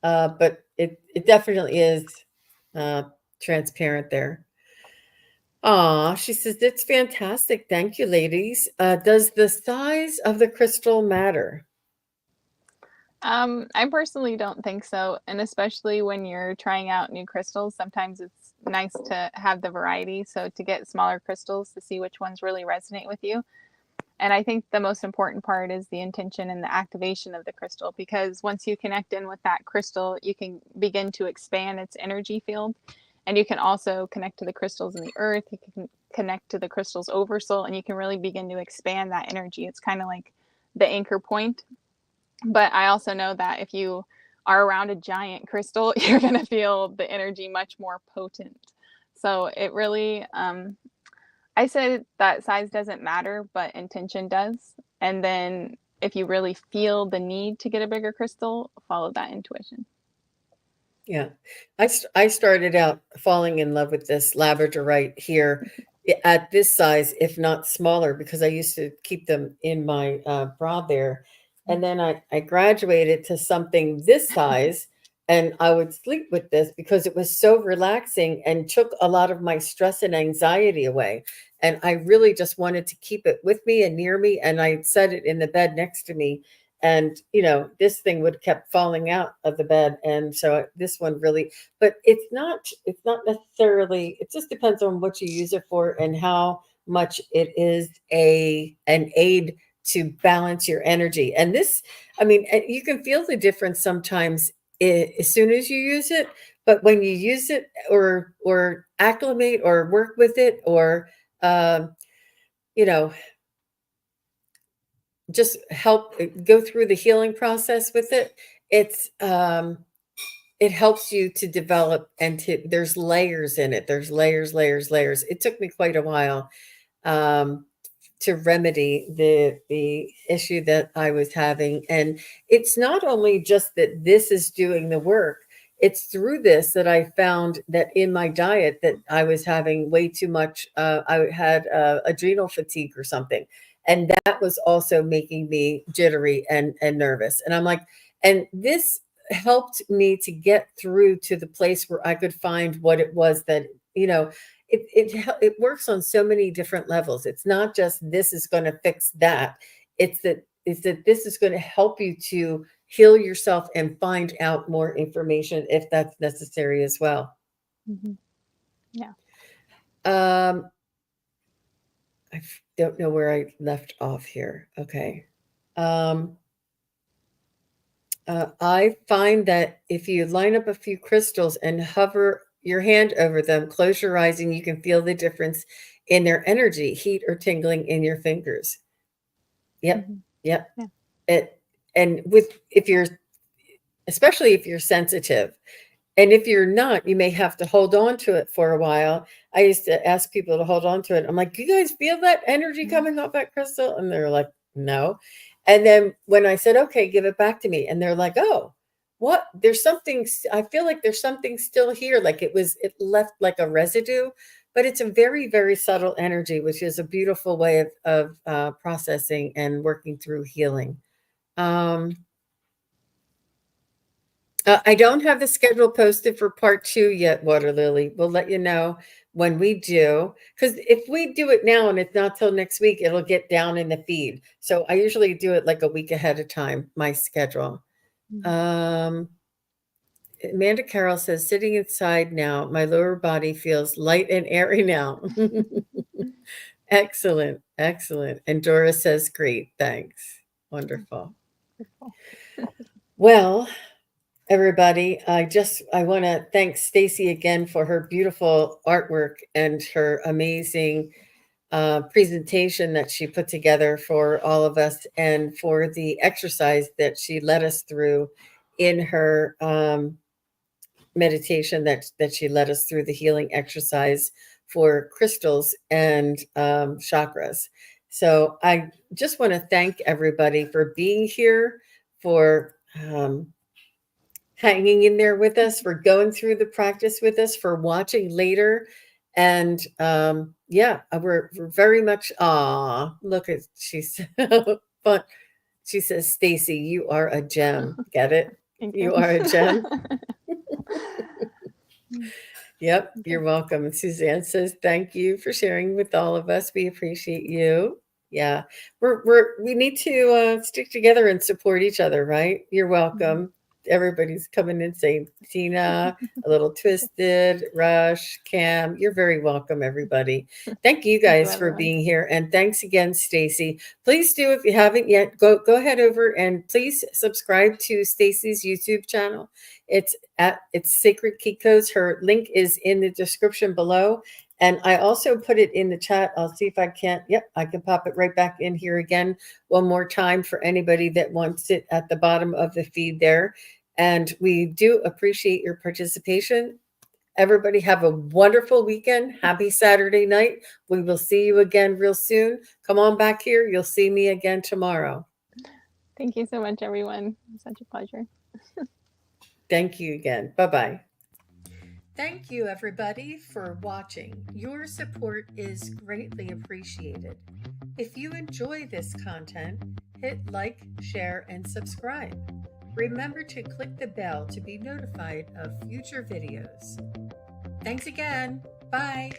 But it definitely is transparent there. She says, it's fantastic. Thank you, ladies. Does the size of the crystal matter?
I personally don't think so. And especially when you're trying out new crystals, sometimes it's nice to have the variety. So to get smaller crystals to see which ones really resonate with you. And I think the most important part is the intention and the activation of the crystal, because once you connect in with that crystal, you can begin to expand its energy field. And you can also connect to the crystals in the earth. You can connect to the crystal's oversoul, and you can really begin to expand that energy. It's kind of like the anchor point. But I also know that if you are around a giant crystal, you're going to feel the energy much more potent. So it really, I said that size doesn't matter, but intention does. And then if you really feel the need to get a bigger crystal, follow that intuition.
Yeah. I started out falling in love with this labradorite here at this size, if not smaller, because I used to keep them in my bra there. And then I graduated to something this size, and I would sleep with this because it was so relaxing and took a lot of my stress and anxiety away. And I really just wanted to keep it with me and near me. And I set it in the bed next to me. And, this thing would kept falling out of the bed. And so this one really, but it's not necessarily, it just depends on what you use it for and how much it is an aid to balance your energy. And this, I mean, you can feel the difference sometimes as soon as you use it, but when you use it or acclimate or work with it or um, you know just help go through the healing process with it, it helps you to develop and to there's layers in it. There's layers. It took me quite a while um, to remedy the issue that I was having. And it's not only just that this is doing the work, it's through this that I found that in my diet that I was having way too much. I had adrenal fatigue or something, and that was also making me jittery and nervous. And I'm like, and this helped me to get through to the place where I could find what it was that you know it works on so many different levels. It's not just this is going to fix that. It's that this is going to help you to heal yourself and find out more information if that's necessary as well.
Mhm. Yeah.
Um, don't know where I left off here. Okay. Um, I find that if you line up a few crystals and hover your hand over them, close your eyes, and you can feel the difference in their energy, heat or tingling in your fingers. Yep,
Mhm.
yep.
Yeah.
It and with if you're especially if you're sensitive, and if you're not, you may have to hold on to it for a while. I used to ask people to hold on to it. I'm like, you guys feel that energy
Yeah.
coming off that crystal? And they're like, no. And then when I said, okay, give it back to me. And they're like, oh, what? There's something, I feel like there's something still here. Like it left like a residue, but it's a very, very subtle energy, which is a beautiful way of processing and working through healing. Um, I don't have the schedule posted for part 2 yet, Water Lily. We'll let you know when we do. Because if we do it now and it's not till next week, it'll get down in the feed. So I usually do it like a week ahead of time, my schedule.
Mhm.
Um, Amanda Carroll says, sitting inside now, my lower body feels light and airy now. Excellent, excellent. And Dora says, great, thanks. Wonderful.
Beautiful.
Well, everybody, I want to thank Stacey again for her beautiful artwork and her amazing presentation that she put together for all of us, and for the exercise that she led us through in her meditation that she led us through the healing exercise for crystals and chakras. So I just want to thank everybody for being here, for hanging in there with us, for going through the practice with us, for watching later. And yeah, we're very much, look at, she's fun. She says, Stacey, you are a gem. Get it?
Thank you.
You are a gem.
Mm,
Yep,
okay.
you're welcome. And Suzanne says, thank you for sharing with all of us. We appreciate you. Yeah, we need to stick together and support each other, right? You're
Mhm.
welcome. Everybody's coming in saying, Tina, a little twisted, Rush, Cam, you're very welcome, everybody. Thank you
Thank you,
guys for
everyone.
being here. And thanks again, Stacey. Please do, if you haven't yet, go ahead over and please subscribe to Stacey's YouTube channel. It's Sacred Key Codes. Her link is in the description below. And I also put it in the chat. I'll see if I can't. Yep, I can pop it right back in here again one more time for anybody that wants it at the bottom of the feed there. And we do appreciate your participation. Everybody have a wonderful weekend. Happy Saturday night. We will see you again real soon. Come on back here. You'll see me again tomorrow.
Thank you so much, everyone. Such a pleasure.
Thank you again. Bye-bye. Thank you, everybody, for watching. Your support is greatly appreciated. If you enjoy this content, hit like, share, and subscribe. Remember to click the bell to be notified of future videos. Thanks again. Bye.